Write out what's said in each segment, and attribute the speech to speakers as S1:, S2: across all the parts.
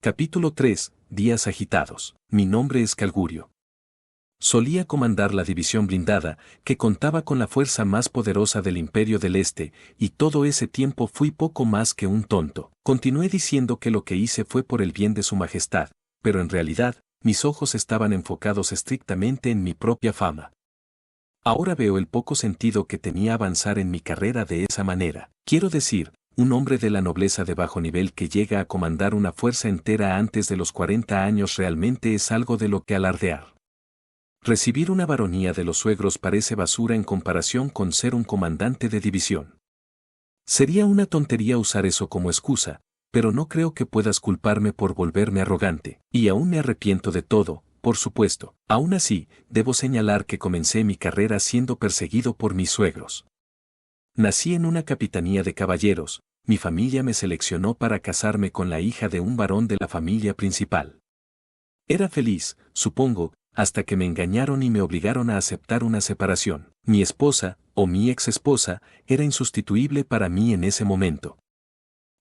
S1: Capítulo 3. Días agitados. Mi nombre es Calgurio. Solía comandar la división blindada, que contaba con la fuerza más poderosa del Imperio del Este, y todo ese tiempo fui poco más que un tonto. Continué diciendo que lo que hice fue por el bien de su majestad, pero en realidad, mis ojos estaban enfocados estrictamente en mi propia fama. Ahora veo el poco sentido que tenía avanzar en mi carrera de esa manera. Quiero decir, un hombre de la nobleza de bajo nivel que llega a comandar una fuerza entera antes de los 40 años realmente es algo de lo que alardear. Recibir una baronía de los suegros parece basura en comparación con ser un comandante de división. Sería una tontería usar eso como excusa, pero no creo que puedas culparme por volverme arrogante, y aún me arrepiento de todo, por supuesto. Aún así, debo señalar que comencé mi carrera siendo perseguido por mis suegros. Nací en una capitanía de caballeros, mi familia me seleccionó para casarme con la hija de un varón de la familia principal. Era feliz, supongo, hasta que me engañaron y me obligaron a aceptar una separación. Mi esposa, o mi ex esposa, era insustituible para mí en ese momento.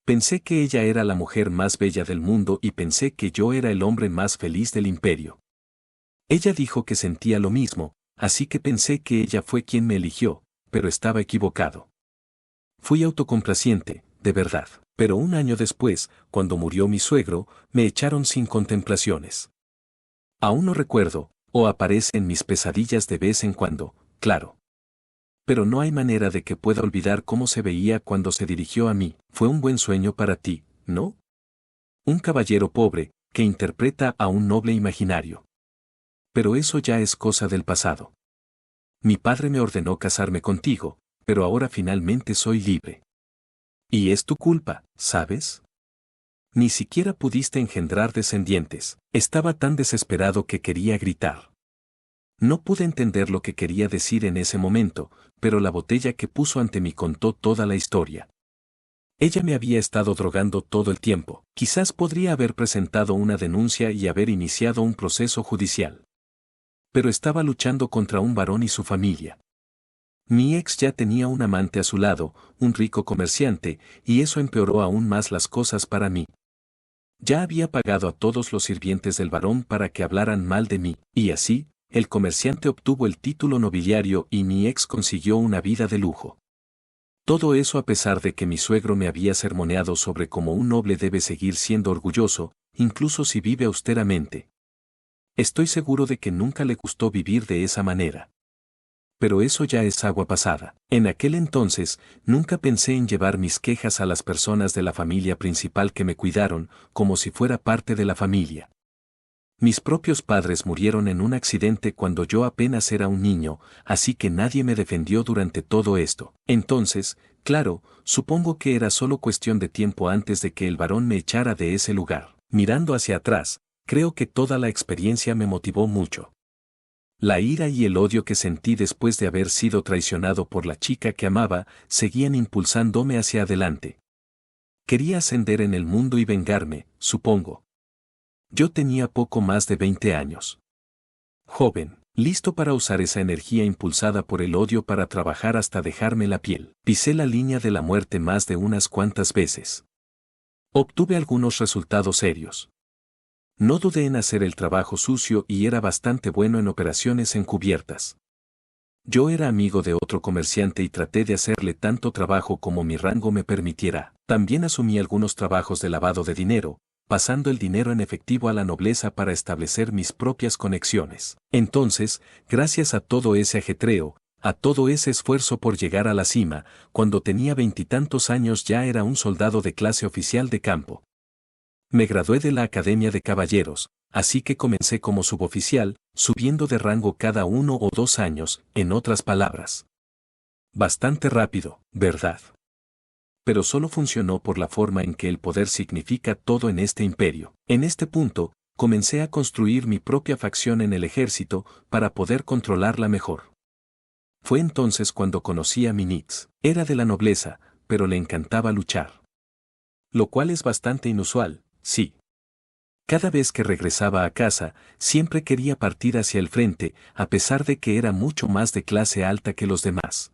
S1: Pensé que ella era la mujer más bella del mundo y pensé que yo era el hombre más feliz del imperio. Ella dijo que sentía lo mismo, así que pensé que ella fue quien me eligió, pero estaba equivocado. Fui autocomplaciente, de verdad, pero un año después, cuando murió mi suegro, me echaron sin contemplaciones. Aún no recuerdo, o aparece en mis pesadillas de vez en cuando, claro. Pero no hay manera de que pueda olvidar cómo se veía cuando se dirigió a mí. Fue un buen sueño para ti, ¿no? Un caballero pobre, que interpreta a un noble imaginario. Pero eso ya es cosa del pasado. Mi padre me ordenó casarme contigo, pero ahora finalmente soy libre. Y es tu culpa, ¿sabes? Ni siquiera pudiste engendrar descendientes. Estaba tan desesperado que quería gritar. No pude entender lo que quería decir en ese momento, pero la botella que puso ante mí contó toda la historia. Ella me había estado drogando todo el tiempo. Quizás podría haber presentado una denuncia y haber iniciado un proceso judicial. Pero estaba luchando contra un varón y su familia. Mi ex ya tenía un amante a su lado, un rico comerciante, y eso empeoró aún más las cosas para mí. Ya había pagado a todos los sirvientes del varón para que hablaran mal de mí, y así, el comerciante obtuvo el título nobiliario y mi ex consiguió una vida de lujo. Todo eso a pesar de que mi suegro me había sermoneado sobre cómo un noble debe seguir siendo orgulloso, incluso si vive austeramente. Estoy seguro de que nunca le gustó vivir de esa manera. Pero eso ya es agua pasada. En aquel entonces, nunca pensé en llevar mis quejas a las personas de la familia principal que me cuidaron, como si fuera parte de la familia. Mis propios padres murieron en un accidente cuando yo apenas era un niño, así que nadie me defendió durante todo esto. Entonces, claro, supongo que era solo cuestión de tiempo antes de que el varón me echara de ese lugar. Mirando hacia atrás, creo que toda la experiencia me motivó mucho. La ira y el odio que sentí después de haber sido traicionado por la chica que amaba, seguían impulsándome hacia adelante. Quería ascender en el mundo y vengarme, supongo. Yo tenía poco más de 20 años. Joven, listo para usar esa energía impulsada por el odio para trabajar hasta dejarme la piel. Pisé la línea de la muerte más de unas cuantas veces. Obtuve algunos resultados serios. No dudé en hacer el trabajo sucio y era bastante bueno en operaciones encubiertas. Yo era amigo de otro comerciante y traté de hacerle tanto trabajo como mi rango me permitiera. También asumí algunos trabajos de lavado de dinero, pasando el dinero en efectivo a la nobleza para establecer mis propias conexiones. Entonces, gracias a todo ese ajetreo, a todo ese esfuerzo por llegar a la cima, cuando tenía 20 y tantos años ya era un soldado de clase oficial de campo. Me gradué de la Academia de Caballeros, así que comencé como suboficial, subiendo de rango cada 1 o 2 años, en otras palabras. Bastante rápido, ¿verdad? Pero solo funcionó por la forma en que el poder significa todo en este imperio. En este punto, comencé a construir mi propia facción en el ejército para poder controlarla mejor. Fue entonces cuando conocí a Minix. Era de la nobleza, pero le encantaba luchar. Lo cual es bastante inusual, sí. Cada vez que regresaba a casa, siempre quería partir hacia el frente, a pesar de que era mucho más de clase alta que los demás.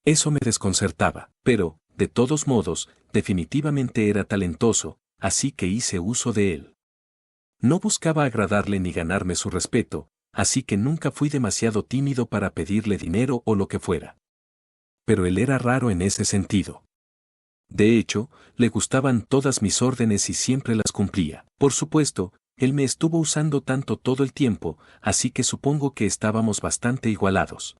S1: Eso me desconcertaba, pero, de todos modos, definitivamente era talentoso, así que hice uso de él. No buscaba agradarle ni ganarme su respeto, así que nunca fui demasiado tímido para pedirle dinero o lo que fuera. Pero él era raro en ese sentido. De hecho, le gustaban todas mis órdenes y siempre las cumplía. Por supuesto, él me estuvo usando tanto todo el tiempo, así que supongo que estábamos bastante igualados.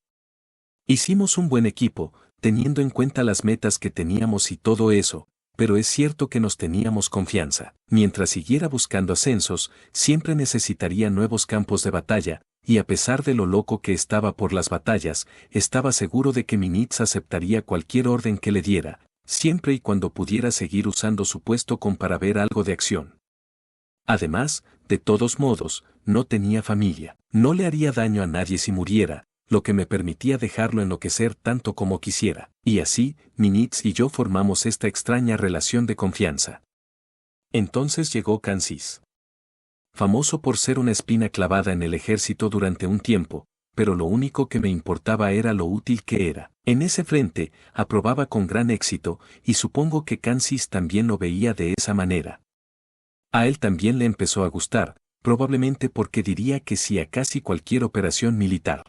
S1: Hicimos un buen equipo, teniendo en cuenta las metas que teníamos y todo eso, pero es cierto que nos teníamos confianza. Mientras siguiera buscando ascensos, siempre necesitaría nuevos campos de batalla, y a pesar de lo loco que estaba por las batallas, estaba seguro de que Minitz aceptaría cualquier orden que le diera, siempre y cuando pudiera seguir usando su puesto para ver algo de acción. Además, de todos modos, no tenía familia. No le haría daño a nadie si muriera, lo que me permitía dejarlo enloquecer tanto como quisiera. Y así, Minitz y yo formamos esta extraña relación de confianza. Entonces llegó Kansis. Famoso por ser una espina clavada en el ejército durante un tiempo, pero lo único que me importaba era lo útil que era. En ese frente, aprobaba con gran éxito, y supongo que Kansis también lo veía de esa manera. A él también le empezó a gustar, probablemente porque diría que sí a casi cualquier operación militar.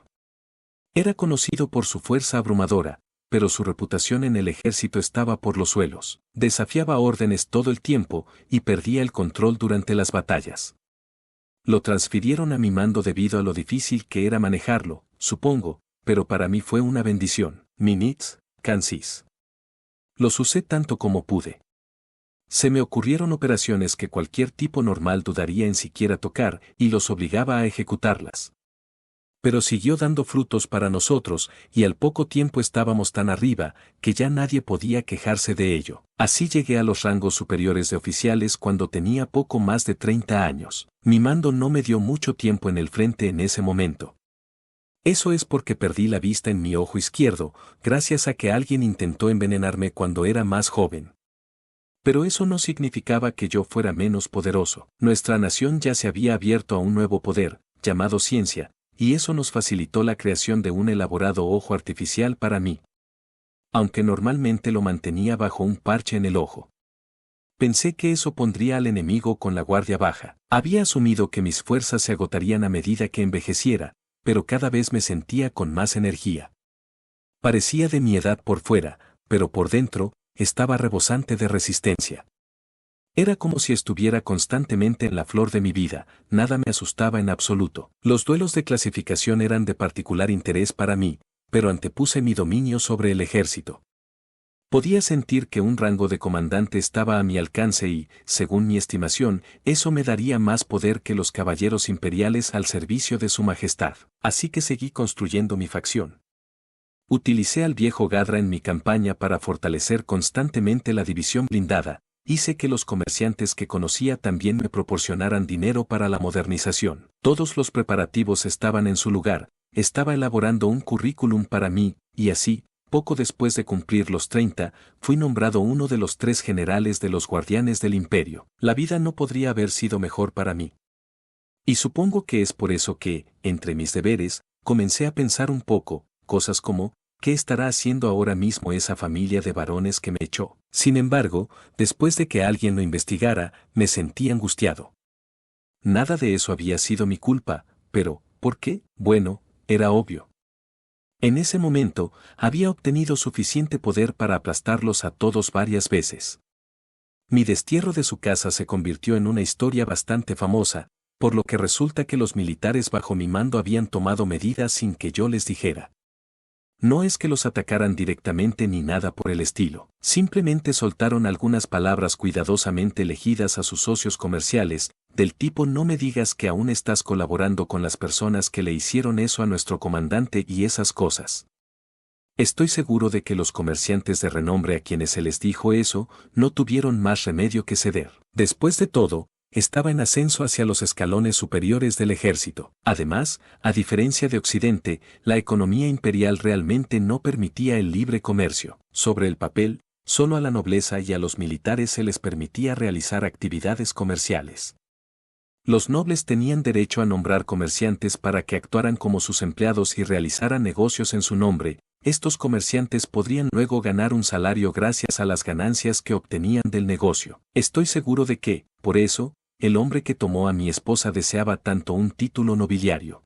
S1: Era conocido por su fuerza abrumadora, pero su reputación en el ejército estaba por los suelos. Desafiaba órdenes todo el tiempo y perdía el control durante las batallas. Lo transfirieron a mi mando debido a lo difícil que era manejarlo, supongo, pero para mí fue una bendición. Minitz, Kansis. Los usé tanto como pude. Se me ocurrieron operaciones que cualquier tipo normal dudaría en siquiera tocar y los obligaba a ejecutarlas. Pero siguió dando frutos para nosotros y al poco tiempo estábamos tan arriba que ya nadie podía quejarse de ello. Así llegué a los rangos superiores de oficiales cuando tenía poco más de 30 años. Mi mando no me dio mucho tiempo en el frente en ese momento. Eso es porque perdí la vista en mi ojo izquierdo, gracias a que alguien intentó envenenarme cuando era más joven. Pero eso no significaba que yo fuera menos poderoso. Nuestra nación ya se había abierto a un nuevo poder, llamado ciencia, y eso nos facilitó la creación de un elaborado ojo artificial para mí. Aunque normalmente lo mantenía bajo un parche en el ojo. Pensé que eso pondría al enemigo con la guardia baja. Había asumido que mis fuerzas se agotarían a medida que envejeciera, pero cada vez me sentía con más energía. Parecía de mi edad por fuera, pero por dentro, estaba rebosante de resistencia. Era como si estuviera constantemente en la flor de mi vida, nada me asustaba en absoluto. Los duelos de clasificación eran de particular interés para mí, pero antepuse mi dominio sobre el ejército. Podía sentir que un rango de comandante estaba a mi alcance y, según mi estimación, eso me daría más poder que los caballeros imperiales al servicio de su majestad. Así que seguí construyendo mi facción. Utilicé al viejo Gadra en mi campaña para fortalecer constantemente la división blindada. Hice que los comerciantes que conocía también me proporcionaran dinero para la modernización. Todos los preparativos estaban en su lugar, estaba elaborando un currículum para mí, y así, poco después de cumplir los 30, fui nombrado uno de los 3 generales de los guardianes del imperio. La vida no podría haber sido mejor para mí. Y supongo que es por eso que, entre mis deberes, comencé a pensar un poco, cosas como, ¿qué estará haciendo ahora mismo esa familia de varones que me echó? Sin embargo, después de que alguien lo investigara, me sentí angustiado. Nada de eso había sido mi culpa, pero, ¿por qué? Bueno, era obvio. En ese momento, había obtenido suficiente poder para aplastarlos a todos varias veces. Mi destierro de su casa se convirtió en una historia bastante famosa, por lo que resulta que los militares bajo mi mando habían tomado medidas sin que yo les dijera. No es que los atacaran directamente ni nada por el estilo. Simplemente soltaron algunas palabras cuidadosamente elegidas a sus socios comerciales, del tipo no me digas que aún estás colaborando con las personas que le hicieron eso a nuestro comandante y esas cosas. Estoy seguro de que los comerciantes de renombre a quienes se les dijo eso, no tuvieron más remedio que ceder. Después de todo, estaba en ascenso hacia los escalones superiores del ejército. Además, a diferencia de Occidente, la economía imperial realmente no permitía el libre comercio. Sobre el papel, solo a la nobleza y a los militares se les permitía realizar actividades comerciales. Los nobles tenían derecho a nombrar comerciantes para que actuaran como sus empleados y realizaran negocios en su nombre, estos comerciantes podrían luego ganar un salario gracias a las ganancias que obtenían del negocio. Estoy seguro de que, por eso, el hombre que tomó a mi esposa deseaba tanto un título nobiliario.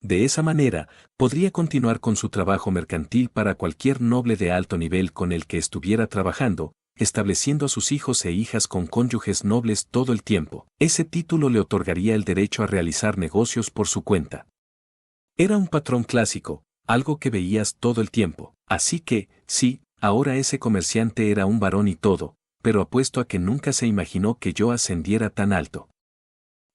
S1: De esa manera, podría continuar con su trabajo mercantil para cualquier noble de alto nivel con el que estuviera trabajando, estableciendo a sus hijos e hijas con cónyuges nobles todo el tiempo. Ese título le otorgaría el derecho a realizar negocios por su cuenta. Era un patrón clásico, algo que veías todo el tiempo. Así que, sí, ahora ese comerciante era un varón y todo, pero apuesto a que nunca se imaginó que yo ascendiera tan alto.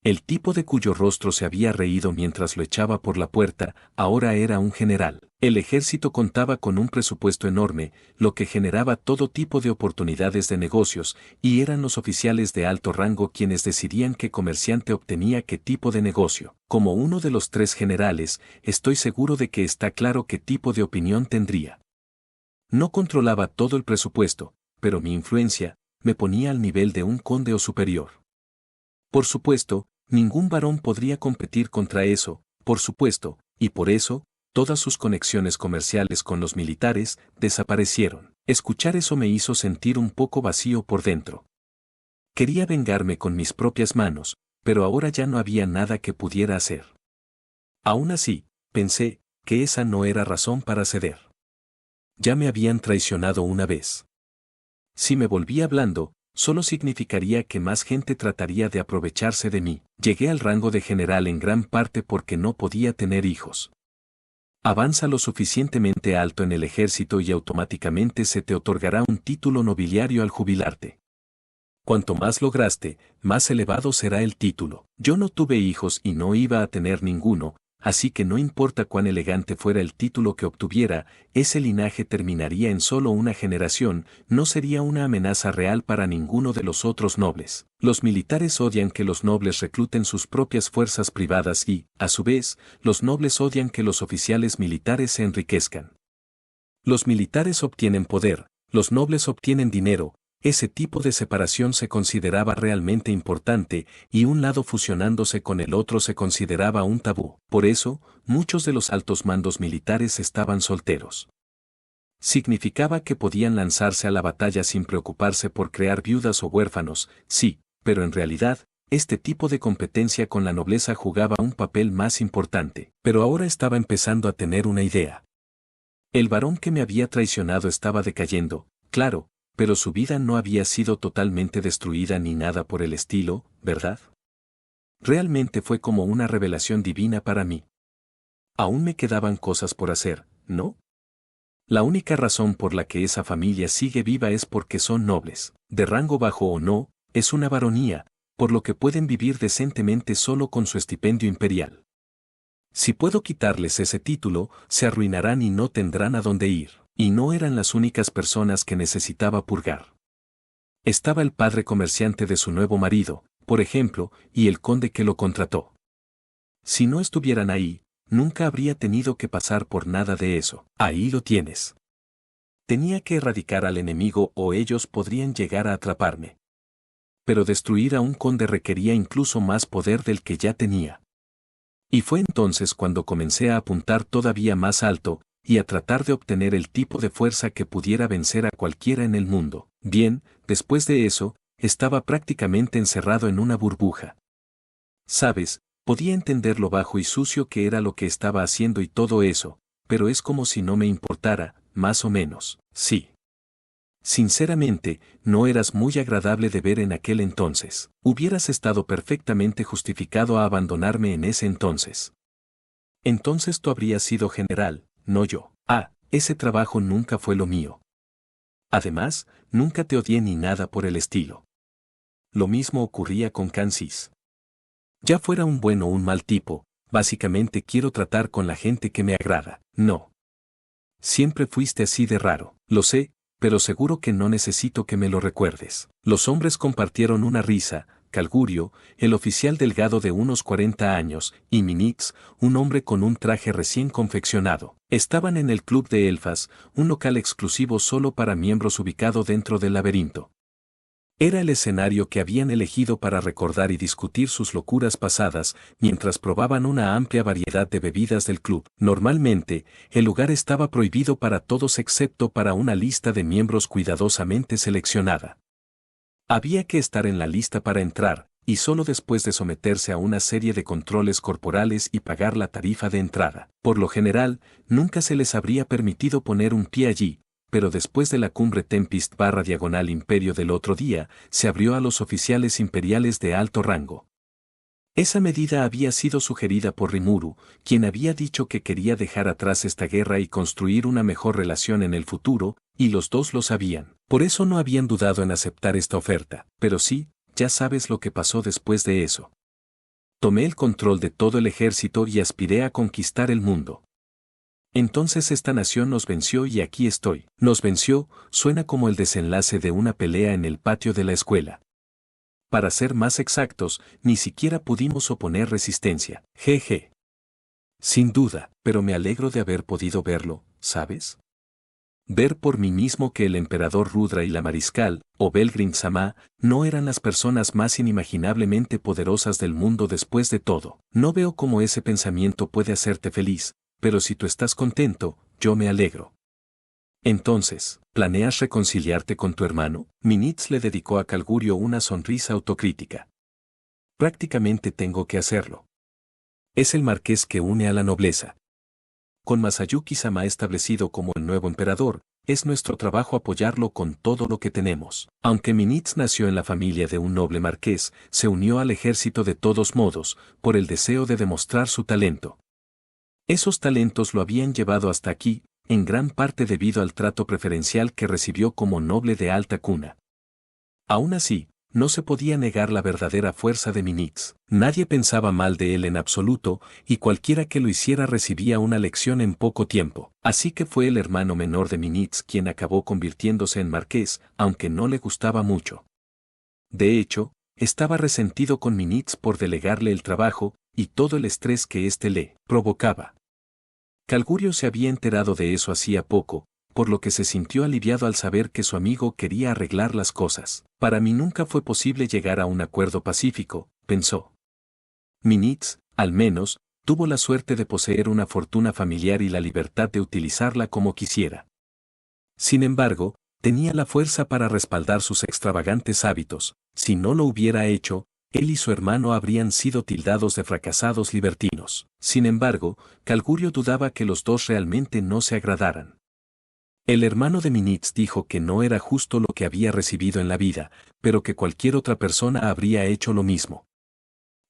S1: El tipo de cuyo rostro se había reído mientras lo echaba por la puerta, ahora era un general. El ejército contaba con un presupuesto enorme, lo que generaba todo tipo de oportunidades de negocios, y eran los oficiales de alto rango quienes decidían qué comerciante obtenía qué tipo de negocio. Como uno de los 3 generales, estoy seguro de que está claro qué tipo de opinión tendría. No controlaba todo el presupuesto, pero mi influencia me ponía al nivel de un conde o superior. Por supuesto, ningún varón podría competir contra eso, por supuesto, y por eso, todas sus conexiones comerciales con los militares desaparecieron. Escuchar eso me hizo sentir un poco vacío por dentro. Quería vengarme con mis propias manos, pero ahora ya no había nada que pudiera hacer. Aún así, pensé que esa no era razón para ceder. Ya me habían traicionado una vez. Si me volvía blando, solo significaría que más gente trataría de aprovecharse de mí. Llegué al rango de general en gran parte porque no podía tener hijos. Avanza lo suficientemente alto en el ejército y automáticamente se te otorgará un título nobiliario al jubilarte. Cuanto más lograste, más elevado será el título. Yo no tuve hijos y no iba a tener ninguno, así que no importa cuán elegante fuera el título que obtuviera, ese linaje terminaría en solo una generación, no sería una amenaza real para ninguno de los otros nobles. Los militares odian que los nobles recluten sus propias fuerzas privadas y, a su vez, los nobles odian que los oficiales militares se enriquezcan. Los militares obtienen poder, los nobles obtienen dinero. Ese tipo de separación se consideraba realmente importante, y un lado fusionándose con el otro se consideraba un tabú. Por eso, muchos de los altos mandos militares estaban solteros. Significaba que podían lanzarse a la batalla sin preocuparse por crear viudas o huérfanos, sí, pero en realidad, este tipo de competencia con la nobleza jugaba un papel más importante. Pero ahora estaba empezando a tener una idea. El varón que me había traicionado estaba decayendo, claro, pero su vida no había sido totalmente destruida ni nada por el estilo, ¿verdad? Realmente fue como una revelación divina para mí. Aún me quedaban cosas por hacer, ¿no? La única razón por la que esa familia sigue viva es porque son nobles, de rango bajo o no, es una baronía, por lo que pueden vivir decentemente solo con su estipendio imperial. Si puedo quitarles ese título, se arruinarán y no tendrán a dónde ir. Y no eran las únicas personas que necesitaba purgar. Estaba el padre comerciante de su nuevo marido, por ejemplo, y el conde que lo contrató. Si no estuvieran ahí, nunca habría tenido que pasar por nada de eso. Ahí lo tienes. Tenía que erradicar al enemigo o ellos podrían llegar a atraparme. Pero destruir a un conde requería incluso más poder del que ya tenía. Y fue entonces cuando comencé a apuntar todavía más alto, y a tratar de obtener el tipo de fuerza que pudiera vencer a cualquiera en el mundo. Bien, después de eso, estaba prácticamente encerrado en una burbuja. Sabes, podía entender lo bajo y sucio que era lo que estaba haciendo y todo eso, pero es como si no me importara, más o menos, sí. Sinceramente, no eras muy agradable de ver en aquel entonces. Hubieras estado perfectamente justificado a abandonarme en ese entonces. Entonces tú habrías sido general, no yo. Ese trabajo nunca fue lo mío. Además, nunca te odié ni nada por el estilo. Lo mismo ocurría con Cansis. Ya fuera un buen o un mal tipo, básicamente quiero tratar con la gente que me agrada. No. Siempre fuiste así de raro, lo sé, pero seguro que no necesito que me lo recuerdes. Los hombres compartieron una risa. Calgurio, el oficial delgado de unos 40 años, y Minix, un hombre con un traje recién confeccionado. Estaban en el Club de Elfas, un local exclusivo solo para miembros ubicado dentro del laberinto. Era el escenario que habían elegido para recordar y discutir sus locuras pasadas mientras probaban una amplia variedad de bebidas del club. Normalmente, el lugar estaba prohibido para todos excepto para una lista de miembros cuidadosamente seleccionada. Había que estar en la lista para entrar, y solo después de someterse a una serie de controles corporales y pagar la tarifa de entrada. Por lo general, nunca se les habría permitido poner un pie allí, pero después de la cumbre Tempest/Imperio del otro día, se abrió a los oficiales imperiales de alto rango. Esa medida había sido sugerida por Rimuru, quien había dicho que quería dejar atrás esta guerra y construir una mejor relación en el futuro, y los dos lo sabían. Por eso no habían dudado en aceptar esta oferta, pero sí, ya sabes lo que pasó después de eso. Tomé el control de todo el ejército y aspiré a conquistar el mundo. Entonces esta nación nos venció y aquí estoy. Nos venció, suena como el desenlace de una pelea en el patio de la escuela. Para ser más exactos, ni siquiera pudimos oponer resistencia. Jeje. Sin duda, pero me alegro de haber podido verlo, ¿sabes? Ver por mí mismo que el emperador Rudra y la mariscal, o Belgrin-sama, no eran las personas más inimaginablemente poderosas del mundo después de todo. No veo cómo ese pensamiento puede hacerte feliz, pero si tú estás contento, yo me alegro. Entonces, ¿planeas reconciliarte con tu hermano? Minitz le dedicó a Calgurio una sonrisa autocrítica. Prácticamente tengo que hacerlo. Es el marqués que une a la nobleza. Con Masayuki-sama establecido como el nuevo emperador, es nuestro trabajo apoyarlo con todo lo que tenemos. Aunque Minitz nació en la familia de un noble marqués, se unió al ejército de todos modos, por el deseo de demostrar su talento. Esos talentos lo habían llevado hasta aquí, en gran parte debido al trato preferencial que recibió como noble de alta cuna. Aún así, no se podía negar la verdadera fuerza de Minitz. Nadie pensaba mal de él en absoluto, y cualquiera que lo hiciera recibía una lección en poco tiempo. Así que fue el hermano menor de Minitz quien acabó convirtiéndose en marqués, aunque no le gustaba mucho. De hecho, estaba resentido con Minitz por delegarle el trabajo, y todo el estrés que éste le provocaba. Calgurio se había enterado de eso hacía poco, por lo que se sintió aliviado al saber que su amigo quería arreglar las cosas. Para mí nunca fue posible llegar a un acuerdo pacífico, pensó. Minitz, al menos, tuvo la suerte de poseer una fortuna familiar y la libertad de utilizarla como quisiera. Sin embargo, tenía la fuerza para respaldar sus extravagantes hábitos. Si no lo hubiera hecho, él y su hermano habrían sido tildados de fracasados libertinos. Sin embargo, Calgurio dudaba que los dos realmente no se agradaran. El hermano de Minitz dijo que no era justo lo que había recibido en la vida, pero que cualquier otra persona habría hecho lo mismo.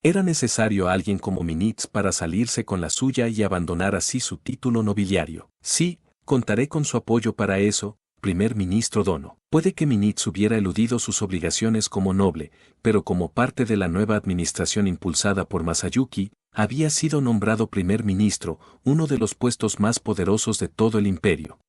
S1: Era necesario alguien como Minitz para salirse con la suya y abandonar así su título nobiliario. Sí, contaré con su apoyo para eso, primer ministro Dono. Puede que Minitz hubiera eludido sus obligaciones como noble, pero como parte de la nueva administración impulsada por Masayuki, había sido nombrado primer ministro, uno de los puestos más poderosos de todo el imperio.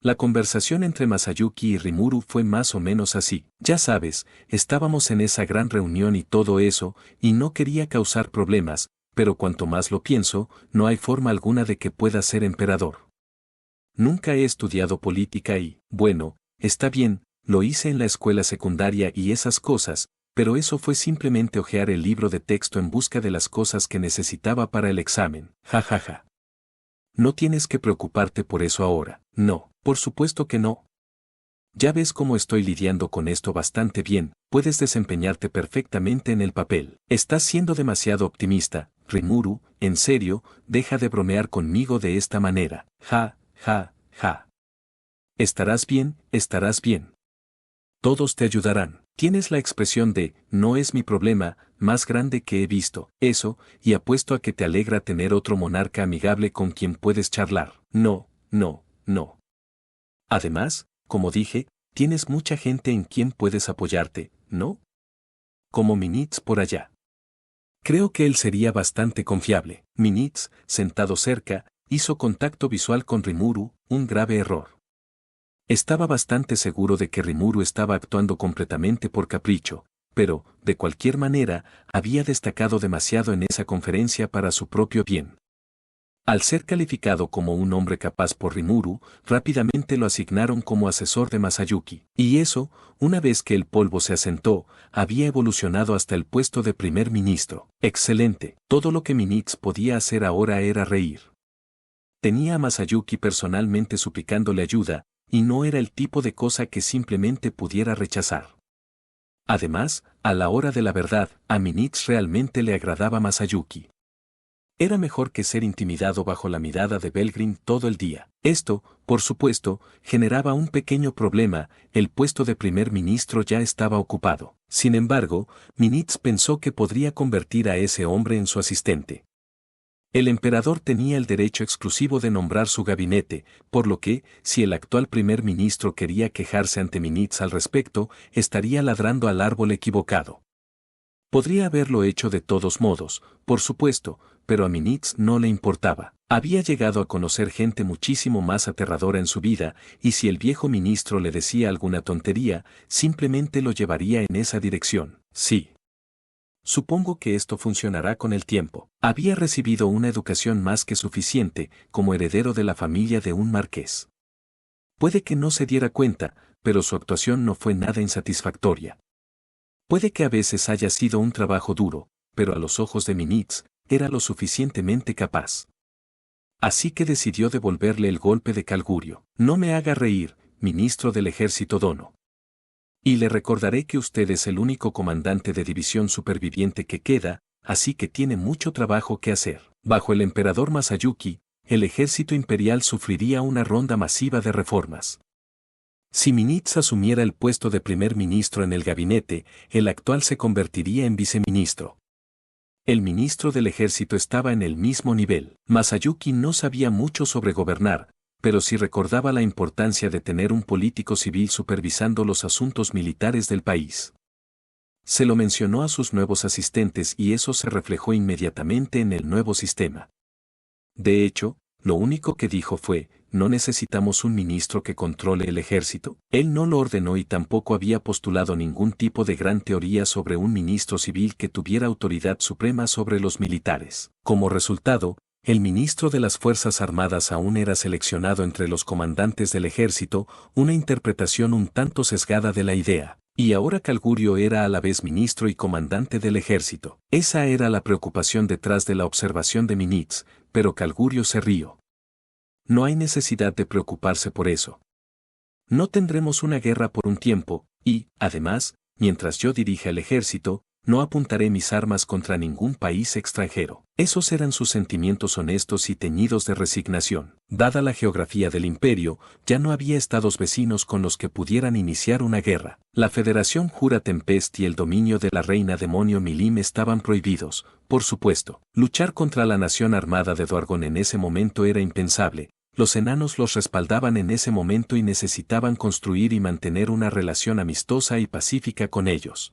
S1: La conversación entre Masayuki y Rimuru fue más o menos así. Ya sabes, estábamos en esa gran reunión y todo eso, y no quería causar problemas, pero cuanto más lo pienso, no hay forma alguna de que pueda ser emperador. Nunca he estudiado política y, bueno, está bien, lo hice en la escuela secundaria y esas cosas, pero eso fue simplemente hojear el libro de texto en busca de las cosas que necesitaba para el examen. Jajaja. No tienes que preocuparte por eso ahora. No, por supuesto que no. Ya ves cómo estoy lidiando con esto bastante bien, puedes desempeñarte perfectamente en el papel. Estás siendo demasiado optimista, Rimuru, en serio, deja de bromear conmigo de esta manera. Ja, ja, ja. Estarás bien, estarás bien. Todos te ayudarán. Tienes la expresión de, no es mi problema, más grande que he visto, eso, y apuesto a que te alegra tener otro monarca amigable con quien puedes charlar. No, no, no. Además, como dije, tienes mucha gente en quien puedes apoyarte, ¿no? Como Minitz por allá. Creo que él sería bastante confiable. Minitz, sentado cerca, hizo contacto visual con Rimuru, un grave error. Estaba bastante seguro de que Rimuru estaba actuando completamente por capricho, pero, de cualquier manera, había destacado demasiado en esa conferencia para su propio bien. Al ser calificado como un hombre capaz por Rimuru, rápidamente lo asignaron como asesor de Masayuki. Y eso, una vez que el polvo se asentó, había evolucionado hasta el puesto de primer ministro. Excelente. Todo lo que Minix podía hacer ahora era reír. Tenía a Masayuki personalmente suplicándole ayuda, y no era el tipo de cosa que simplemente pudiera rechazar. Además, a la hora de la verdad, a Minix realmente le agradaba Masayuki. Era mejor que ser intimidado bajo la mirada de Belgrim todo el día. Esto, por supuesto, generaba un pequeño problema: el puesto de primer ministro ya estaba ocupado. Sin embargo, Minix pensó que podría convertir a ese hombre en su asistente. El emperador tenía el derecho exclusivo de nombrar su gabinete, por lo que, si el actual primer ministro quería quejarse ante Minix al respecto, estaría ladrando al árbol equivocado. Podría haberlo hecho de todos modos, por supuesto, pero a Minix no le importaba. Había llegado a conocer gente muchísimo más aterradora en su vida, y si el viejo ministro le decía alguna tontería, simplemente lo llevaría en esa dirección. Sí. Supongo que esto funcionará con el tiempo. Había recibido una educación más que suficiente, como heredero de la familia de un marqués. Puede que no se diera cuenta, pero su actuación no fue nada insatisfactoria. Puede que a veces haya sido un trabajo duro, pero a los ojos de Minix, era lo suficientemente capaz. Así que decidió devolverle el golpe de Calgurio. No me haga reír, ministro del ejército Dono. Y le recordaré que usted es el único comandante de división superviviente que queda, así que tiene mucho trabajo que hacer. Bajo el emperador Masayuki, el ejército imperial sufriría una ronda masiva de reformas. Si Minix asumiera el puesto de primer ministro en el gabinete, el actual se convertiría en viceministro. El ministro del ejército estaba en el mismo nivel. Masayuki no sabía mucho sobre gobernar, pero sí recordaba la importancia de tener un político civil supervisando los asuntos militares del país. Se lo mencionó a sus nuevos asistentes y eso se reflejó inmediatamente en el nuevo sistema. De hecho, lo único que dijo fue: ¿no necesitamos un ministro que controle el ejército? Él no lo ordenó y tampoco había postulado ningún tipo de gran teoría sobre un ministro civil que tuviera autoridad suprema sobre los militares. Como resultado, el ministro de las Fuerzas Armadas aún era seleccionado entre los comandantes del ejército, una interpretación un tanto sesgada de la idea. Y ahora Calgurio era a la vez ministro y comandante del ejército. Esa era la preocupación detrás de la observación de Minix, pero Calgurio se rió. No hay necesidad de preocuparse por eso. No tendremos una guerra por un tiempo, y, además, mientras yo dirija el ejército, no apuntaré mis armas contra ningún país extranjero. Esos eran sus sentimientos honestos y teñidos de resignación. Dada la geografía del imperio, ya no había estados vecinos con los que pudieran iniciar una guerra. La Federación Jura Tempest y el dominio de la reina demonio Milim estaban prohibidos, por supuesto. Luchar contra la nación armada de Dwargon en ese momento era impensable. Los enanos los respaldaban en ese momento y necesitaban construir y mantener una relación amistosa y pacífica con ellos.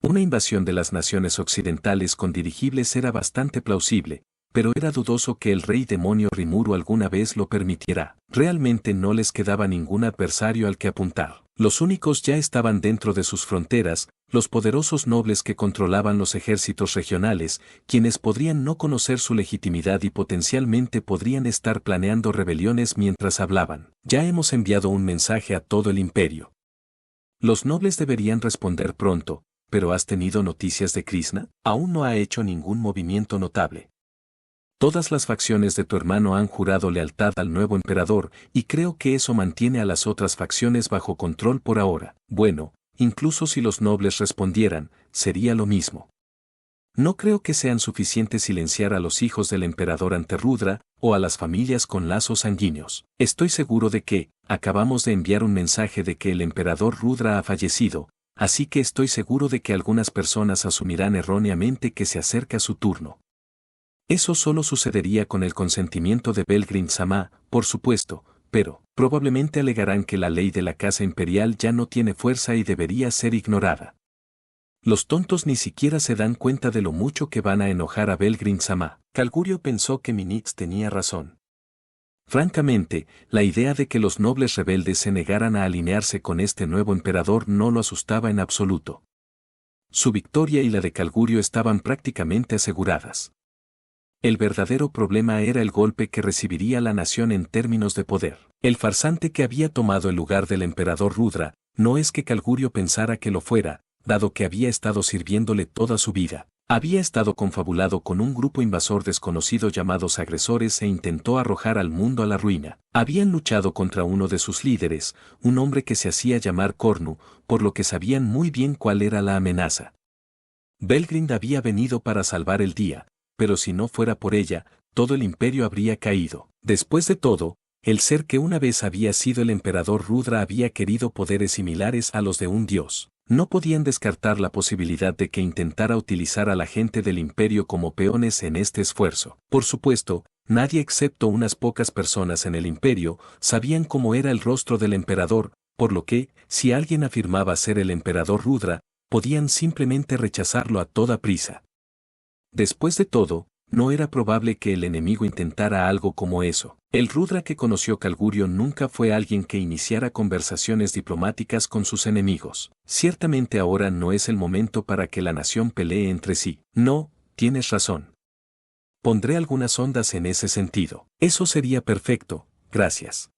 S1: Una invasión de las naciones occidentales con dirigibles era bastante plausible, pero era dudoso que el rey demonio Rimuru alguna vez lo permitiera. Realmente no les quedaba ningún adversario al que apuntar. Los únicos ya estaban dentro de sus fronteras, los poderosos nobles que controlaban los ejércitos regionales, quienes podrían no conocer su legitimidad y potencialmente podrían estar planeando rebeliones mientras hablaban. Ya hemos enviado un mensaje a todo el imperio. Los nobles deberían responder pronto. ¿Pero has tenido noticias de Krishna? Aún no ha hecho ningún movimiento notable. Todas las facciones de tu hermano han jurado lealtad al nuevo emperador, y creo que eso mantiene a las otras facciones bajo control por ahora. Bueno, incluso si los nobles respondieran, sería lo mismo. No creo que sean suficientes silenciar a los hijos del emperador ante Rudra, o a las familias con lazos sanguíneos. Estoy seguro de que, acabamos de enviar un mensaje de que el emperador Rudra ha fallecido, así que estoy seguro de que algunas personas asumirán erróneamente que se acerca su turno. Eso solo sucedería con el consentimiento de Belgrim-sama, por supuesto, pero probablemente alegarán que la ley de la casa imperial ya no tiene fuerza y debería ser ignorada. Los tontos ni siquiera se dan cuenta de lo mucho que van a enojar a Belgrim-sama. Calgurio pensó que Minix tenía razón. Francamente, la idea de que los nobles rebeldes se negaran a alinearse con este nuevo emperador no lo asustaba en absoluto. Su victoria y la de Calgurio estaban prácticamente aseguradas. El verdadero problema era el golpe que recibiría la nación en términos de poder. El farsante que había tomado el lugar del emperador Rudra, no es que Calgurio pensara que lo fuera, dado que había estado sirviéndole toda su vida. Había estado confabulado con un grupo invasor desconocido llamados agresores e intentó arrojar al mundo a la ruina. Habían luchado contra uno de sus líderes, un hombre que se hacía llamar Cornu, por lo que sabían muy bien cuál era la amenaza. Belgrind había venido para salvar el día, pero si no fuera por ella, todo el imperio habría caído. Después de todo, el ser que una vez había sido el emperador Rudra había querido poderes similares a los de un dios. No podían descartar la posibilidad de que intentara utilizar a la gente del imperio como peones en este esfuerzo. Por supuesto, nadie excepto unas pocas personas en el imperio sabían cómo era el rostro del emperador, por lo que, si alguien afirmaba ser el emperador Rudra, podían simplemente rechazarlo a toda prisa. Después de todo, no era probable que el enemigo intentara algo como eso. El Rudra que conoció Calgurio nunca fue alguien que iniciara conversaciones diplomáticas con sus enemigos. Ciertamente ahora no es el momento para que la nación pelee entre sí. No, tienes razón. Pondré algunas ondas en ese sentido. Eso sería perfecto, gracias.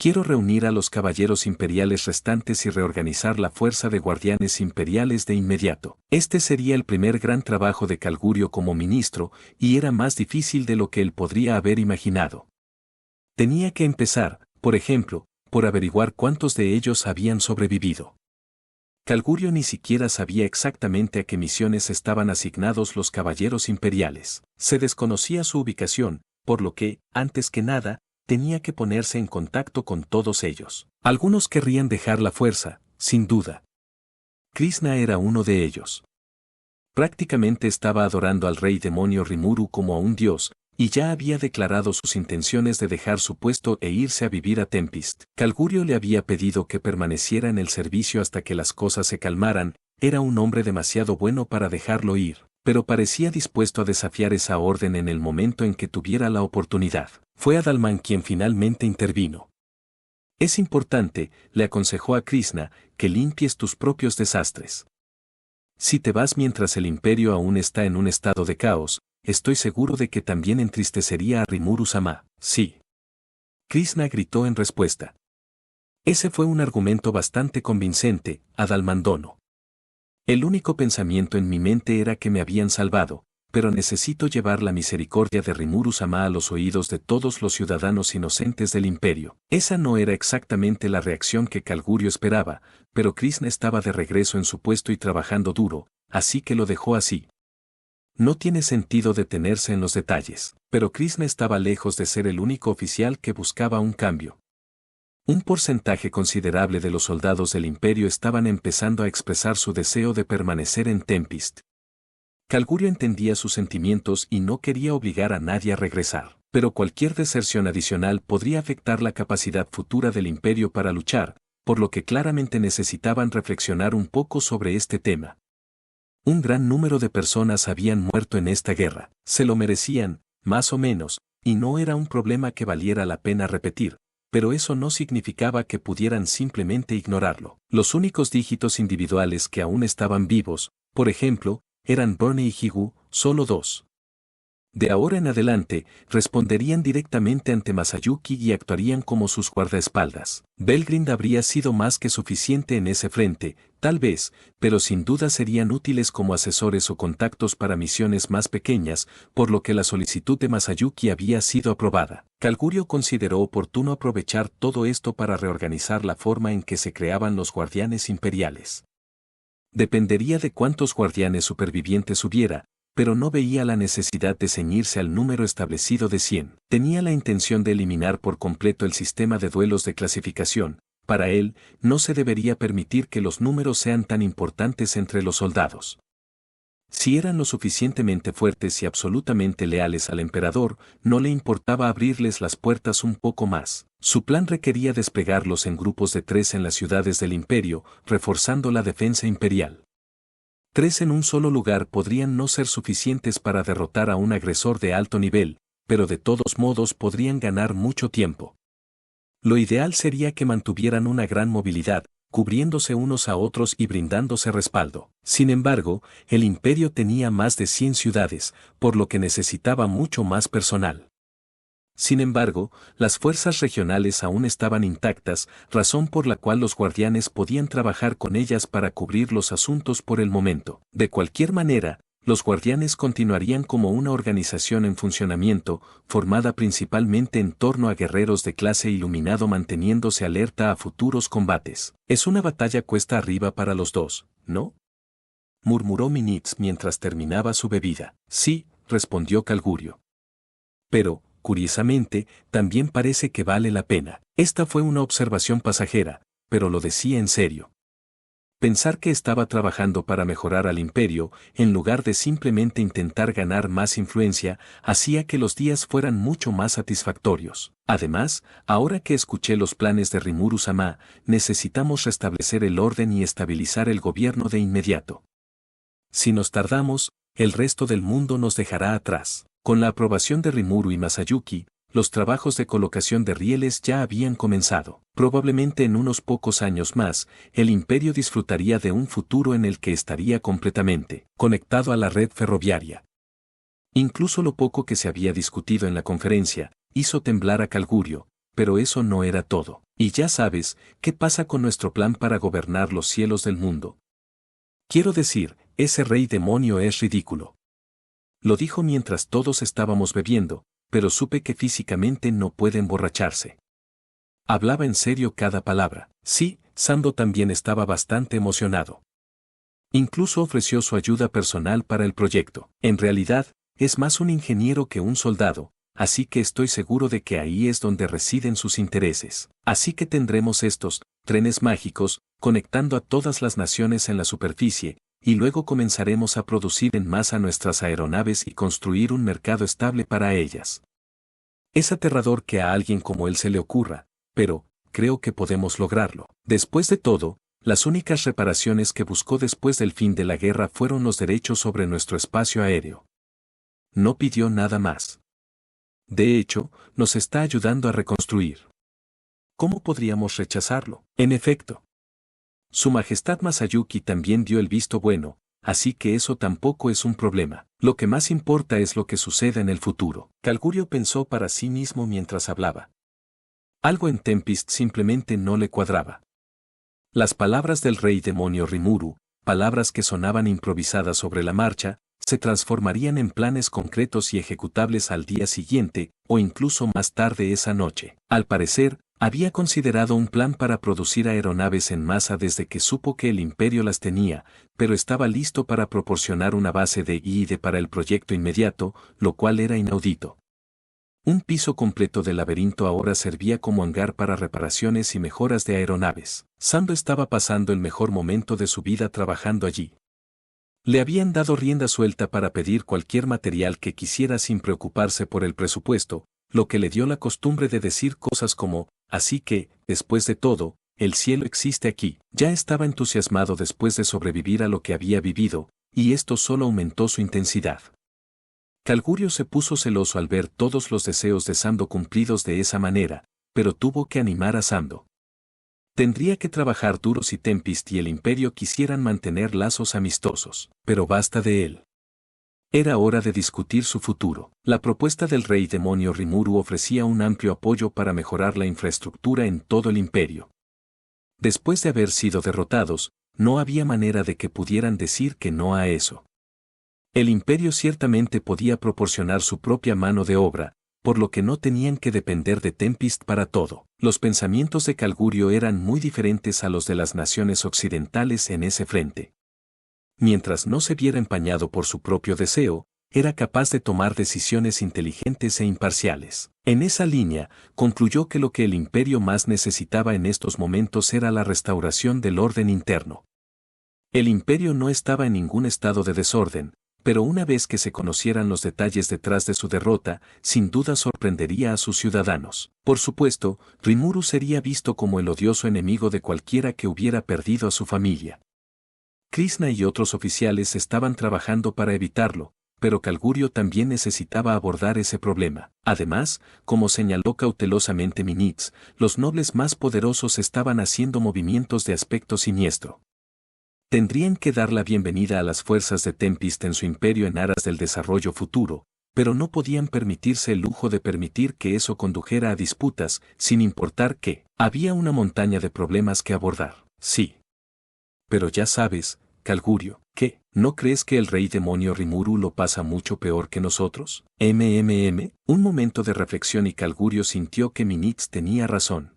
S1: Quiero reunir a los caballeros imperiales restantes y reorganizar la fuerza de guardianes imperiales de inmediato. Este sería el primer gran trabajo de Calgurio como ministro, y era más difícil de lo que él podría haber imaginado. Tenía que empezar, por ejemplo, por averiguar cuántos de ellos habían sobrevivido. Calgurio ni siquiera sabía exactamente a qué misiones estaban asignados los caballeros imperiales. Se desconocía su ubicación, por lo que, antes que nada, tenía que ponerse en contacto con todos ellos. Algunos querrían dejar la fuerza, sin duda. Krishna era uno de ellos. Prácticamente estaba adorando al rey demonio Rimuru como a un dios, y ya había declarado sus intenciones de dejar su puesto e irse a vivir a Tempest. Calgurio le había pedido que permaneciera en el servicio hasta que las cosas se calmaran. Era un hombre demasiado bueno para dejarlo ir, pero parecía dispuesto a desafiar esa orden en el momento en que tuviera la oportunidad. Fue Adalman quien finalmente intervino. Es importante, le aconsejó a Krishna, que limpies tus propios desastres. Si te vas mientras el imperio aún está en un estado de caos, estoy seguro de que también entristecería a Rimuru-sama. Sí. Krishna gritó en respuesta. Ese fue un argumento bastante convincente, Adalmandono. El único pensamiento en mi mente era que me habían salvado, pero necesito llevar la misericordia de Rimuru-sama a los oídos de todos los ciudadanos inocentes del imperio. Esa no era exactamente la reacción que Calgurio esperaba, pero Krishna estaba de regreso en su puesto y trabajando duro, así que lo dejó así. No tiene sentido detenerse en los detalles, pero Krishna estaba lejos de ser el único oficial que buscaba un cambio. Un porcentaje considerable de los soldados del imperio estaban empezando a expresar su deseo de permanecer en Tempest. Calgurio entendía sus sentimientos y no quería obligar a nadie a regresar, pero cualquier deserción adicional podría afectar la capacidad futura del imperio para luchar, por lo que claramente necesitaban reflexionar un poco sobre este tema. Un gran número de personas habían muerto en esta guerra, se lo merecían, más o menos, y no era un problema que valiera la pena repetir, pero eso no significaba que pudieran simplemente ignorarlo. Los únicos dígitos individuales que aún estaban vivos, por ejemplo, eran Burne y Higu, solo dos. De ahora en adelante, responderían directamente ante Masayuki y actuarían como sus guardaespaldas. Belgrind habría sido más que suficiente en ese frente, tal vez, pero sin duda serían útiles como asesores o contactos para misiones más pequeñas, por lo que la solicitud de Masayuki había sido aprobada. Calgurio consideró oportuno aprovechar todo esto para reorganizar la forma en que se creaban los guardianes imperiales. Dependería de cuántos guardianes supervivientes hubiera, pero no veía la necesidad de ceñirse al número establecido de 100. Tenía la intención de eliminar por completo el sistema de duelos de clasificación. Para él, no se debería permitir que los números sean tan importantes entre los soldados. Si eran lo suficientemente fuertes y absolutamente leales al emperador, no le importaba abrirles las puertas un poco más. Su plan requería desplegarlos en grupos de 3 en las ciudades del imperio, reforzando la defensa imperial. 3 en un solo lugar podrían no ser suficientes para derrotar a un agresor de alto nivel, pero de todos modos podrían ganar mucho tiempo. Lo ideal sería que mantuvieran una gran movilidad, cubriéndose unos a otros y brindándose respaldo. Sin embargo, el imperio tenía más de 100 ciudades, por lo que necesitaba mucho más personal. Sin embargo, las fuerzas regionales aún estaban intactas, razón por la cual los guardianes podían trabajar con ellas para cubrir los asuntos por el momento. De cualquier manera, los guardianes continuarían como una organización en funcionamiento, formada principalmente en torno a guerreros de clase iluminado manteniéndose alerta a futuros combates. Es una batalla cuesta arriba para los dos, ¿no? Murmuró Minitz mientras terminaba su bebida. Sí, respondió Calgurio. Pero, curiosamente, también parece que vale la pena. Esta fue una observación pasajera, pero lo decía en serio. Pensar que estaba trabajando para mejorar al imperio, en lugar de simplemente intentar ganar más influencia, hacía que los días fueran mucho más satisfactorios. Además, ahora que escuché los planes de Rimuru-sama, necesitamos restablecer el orden y estabilizar el gobierno de inmediato. Si nos tardamos, el resto del mundo nos dejará atrás. Con la aprobación de Rimuru y Masayuki, los trabajos de colocación de rieles ya habían comenzado. Probablemente en unos pocos años más, el imperio disfrutaría de un futuro en el que estaría completamente conectado a la red ferroviaria. Incluso lo poco que se había discutido en la conferencia, hizo temblar a Calgurio, pero eso no era todo. Y ya sabes, ¿qué pasa con nuestro plan para gobernar los cielos del mundo? Quiero decir, ese rey demonio es ridículo. Lo dijo mientras todos estábamos bebiendo, pero supe que físicamente no puede emborracharse. Hablaba en serio cada palabra. Sí, Sando también estaba bastante emocionado. Incluso ofreció su ayuda personal para el proyecto. En realidad, es más un ingeniero que un soldado, así que estoy seguro de que ahí es donde residen sus intereses. Así que tendremos estos trenes mágicos, conectando a todas las naciones en la superficie, y luego comenzaremos a producir en masa nuestras aeronaves y construir un mercado estable para ellas. Es aterrador que a alguien como él se le ocurra, pero creo que podemos lograrlo. Después de todo, las únicas reparaciones que buscó después del fin de la guerra fueron los derechos sobre nuestro espacio aéreo. No pidió nada más. De hecho, nos está ayudando a reconstruir. ¿Cómo podríamos rechazarlo? En efecto. Su Majestad Masayuki también dio el visto bueno, así que eso tampoco es un problema. Lo que más importa es lo que suceda en el futuro. Calgurio pensó para sí mismo mientras hablaba. Algo en Tempest simplemente no le cuadraba. Las palabras del rey demonio Rimuru, palabras que sonaban improvisadas sobre la marcha, se transformarían en planes concretos y ejecutables al día siguiente, o incluso más tarde esa noche. Al parecer, había considerado un plan para producir aeronaves en masa desde que supo que el imperio las tenía, pero estaba listo para proporcionar una base de I+D para el proyecto inmediato, lo cual era inaudito. Un piso completo del laberinto ahora servía como hangar para reparaciones y mejoras de aeronaves. Sando estaba pasando el mejor momento de su vida trabajando allí. Le habían dado rienda suelta para pedir cualquier material que quisiera sin preocuparse por el presupuesto, lo que le dio la costumbre de decir cosas como, así que, después de todo, el cielo existe aquí. Ya estaba entusiasmado después de sobrevivir a lo que había vivido, y esto solo aumentó su intensidad. Calgurio se puso celoso al ver todos los deseos de Sando cumplidos de esa manera, pero tuvo que animar a Sando. Tendría que trabajar duro si Tempest y el Imperio quisieran mantener lazos amistosos, pero basta de él. Era hora de discutir su futuro. La propuesta del rey demonio Rimuru ofrecía un amplio apoyo para mejorar la infraestructura en todo el imperio. Después de haber sido derrotados, no había manera de que pudieran decir que no a eso. El imperio ciertamente podía proporcionar su propia mano de obra, por lo que no tenían que depender de Tempest para todo. Los pensamientos de Calgurio eran muy diferentes a los de las naciones occidentales en ese frente. Mientras no se viera empañado por su propio deseo, era capaz de tomar decisiones inteligentes e imparciales. En esa línea, concluyó que lo que el imperio más necesitaba en estos momentos era la restauración del orden interno. El imperio no estaba en ningún estado de desorden, pero una vez que se conocieran los detalles detrás de su derrota, sin duda sorprendería a sus ciudadanos. Por supuesto, Rimuru sería visto como el odioso enemigo de cualquiera que hubiera perdido a su familia. Krishna y otros oficiales estaban trabajando para evitarlo, pero Calgurio también necesitaba abordar ese problema. Además, como señaló cautelosamente Minitz, los nobles más poderosos estaban haciendo movimientos de aspecto siniestro. Tendrían que dar la bienvenida a las fuerzas de Tempest en su imperio en aras del desarrollo futuro, pero no podían permitirse el lujo de permitir que eso condujera a disputas, sin importar que había una montaña de problemas que abordar. Sí. Pero ya sabes, Calgurio, ¿qué? ¿No crees que el rey demonio Rimuru lo pasa mucho peor que nosotros? Un momento de reflexión y Calgurio sintió que Minitz tenía razón.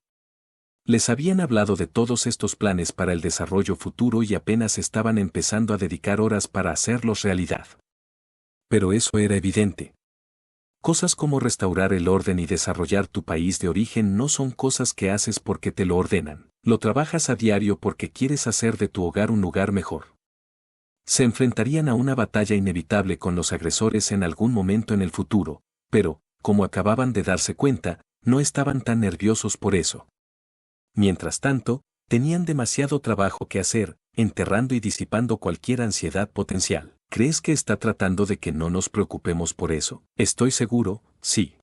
S1: Les habían hablado de todos estos planes para el desarrollo futuro y apenas estaban empezando a dedicar horas para hacerlos realidad. Pero eso era evidente. Cosas como restaurar el orden y desarrollar tu país de origen no son cosas que haces porque te lo ordenan. Lo trabajas a diario porque quieres hacer de tu hogar un lugar mejor. Se enfrentarían a una batalla inevitable con los agresores en algún momento en el futuro, pero, como acababan de darse cuenta, no estaban tan nerviosos por eso. Mientras tanto, tenían demasiado trabajo que hacer, enterrando y disipando cualquier ansiedad potencial. ¿Crees que está tratando de que no nos preocupemos por eso? Estoy seguro, sí.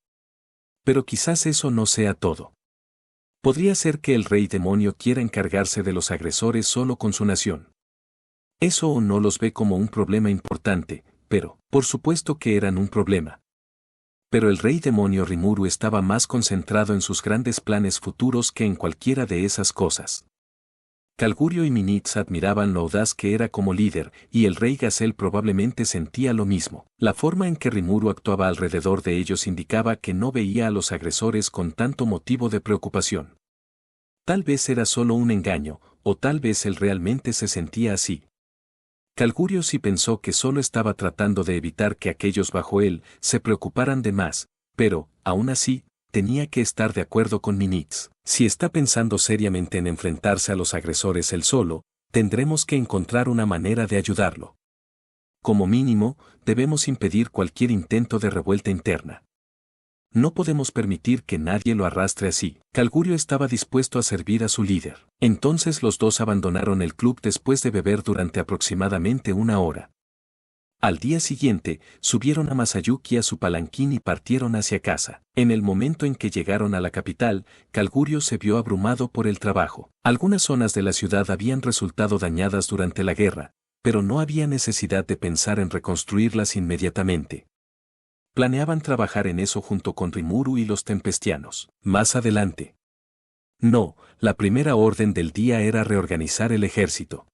S1: Pero quizás eso no sea todo. Podría ser que el rey demonio quiera encargarse de los agresores solo con su nación. Eso o no los ve como un problema importante, pero, por supuesto que eran un problema. Pero el rey demonio Rimuru estaba más concentrado en sus grandes planes futuros que en cualquiera de esas cosas. Calgurio y Minitz admiraban lo audaz que era como líder, y el rey Gacel probablemente sentía lo mismo. La forma en que Rimuru actuaba alrededor de ellos indicaba que no veía a los agresores con tanto motivo de preocupación. Tal vez era solo un engaño, o tal vez él realmente se sentía así. Calgurio sí pensó que solo estaba tratando de evitar que aquellos bajo él se preocuparan de más, pero, aún así, tenía que estar de acuerdo con Minitz. Si está pensando seriamente en enfrentarse a los agresores él solo, tendremos que encontrar una manera de ayudarlo. Como mínimo, debemos impedir cualquier intento de revuelta interna. No podemos permitir que nadie lo arrastre así. Calgurio estaba dispuesto a servir a su líder. Entonces los dos abandonaron el club después de beber durante aproximadamente una hora. Al día siguiente, subieron a Masayuki a su palanquín y partieron hacia casa. En el momento en que llegaron a la capital, Calgurio se vio abrumado por el trabajo. Algunas zonas de la ciudad habían resultado dañadas durante la guerra, pero no había necesidad de pensar en reconstruirlas inmediatamente. Planeaban trabajar en eso junto con Rimuru y los Tempestianos. Más adelante. No, la primera orden del día era reorganizar el ejército.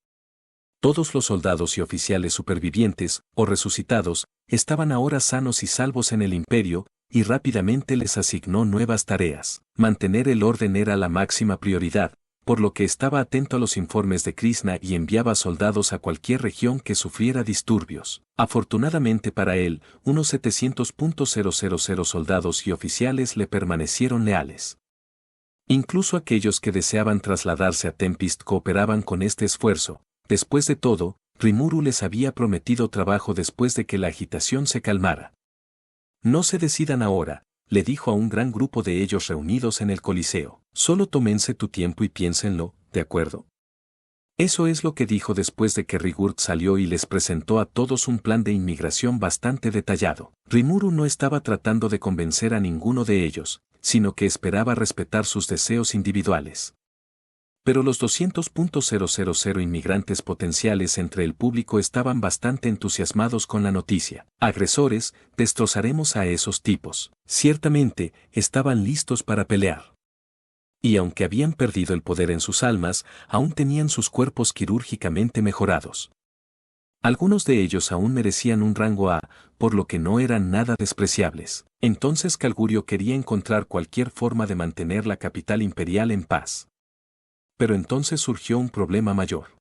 S1: Todos los soldados y oficiales supervivientes, o resucitados, estaban ahora sanos y salvos en el imperio, y rápidamente les asignó nuevas tareas. Mantener el orden era la máxima prioridad, por lo que estaba atento a los informes de Krishna y enviaba soldados a cualquier región que sufriera disturbios. Afortunadamente para él, unos 700.000 soldados y oficiales le permanecieron leales. Incluso aquellos que deseaban trasladarse a Tempest cooperaban con este esfuerzo. Después de todo, Rimuru les había prometido trabajo después de que la agitación se calmara. No se decidan ahora, le dijo a un gran grupo de ellos reunidos en el Coliseo. Solo tómense tu tiempo y piénsenlo, ¿de acuerdo? Eso es lo que dijo después de que Rigurd salió y les presentó a todos un plan de inmigración bastante detallado. Rimuru no estaba tratando de convencer a ninguno de ellos, sino que esperaba respetar sus deseos individuales. Pero los 200.000 inmigrantes potenciales entre el público estaban bastante entusiasmados con la noticia. Agresores, destrozaremos a esos tipos. Ciertamente, estaban listos para pelear. Y aunque habían perdido el poder en sus almas, aún tenían sus cuerpos quirúrgicamente mejorados. Algunos de ellos aún merecían un rango A, por lo que no eran nada despreciables. Entonces Calgurio quería encontrar cualquier forma de mantener la capital imperial en paz. Pero entonces surgió un problema mayor.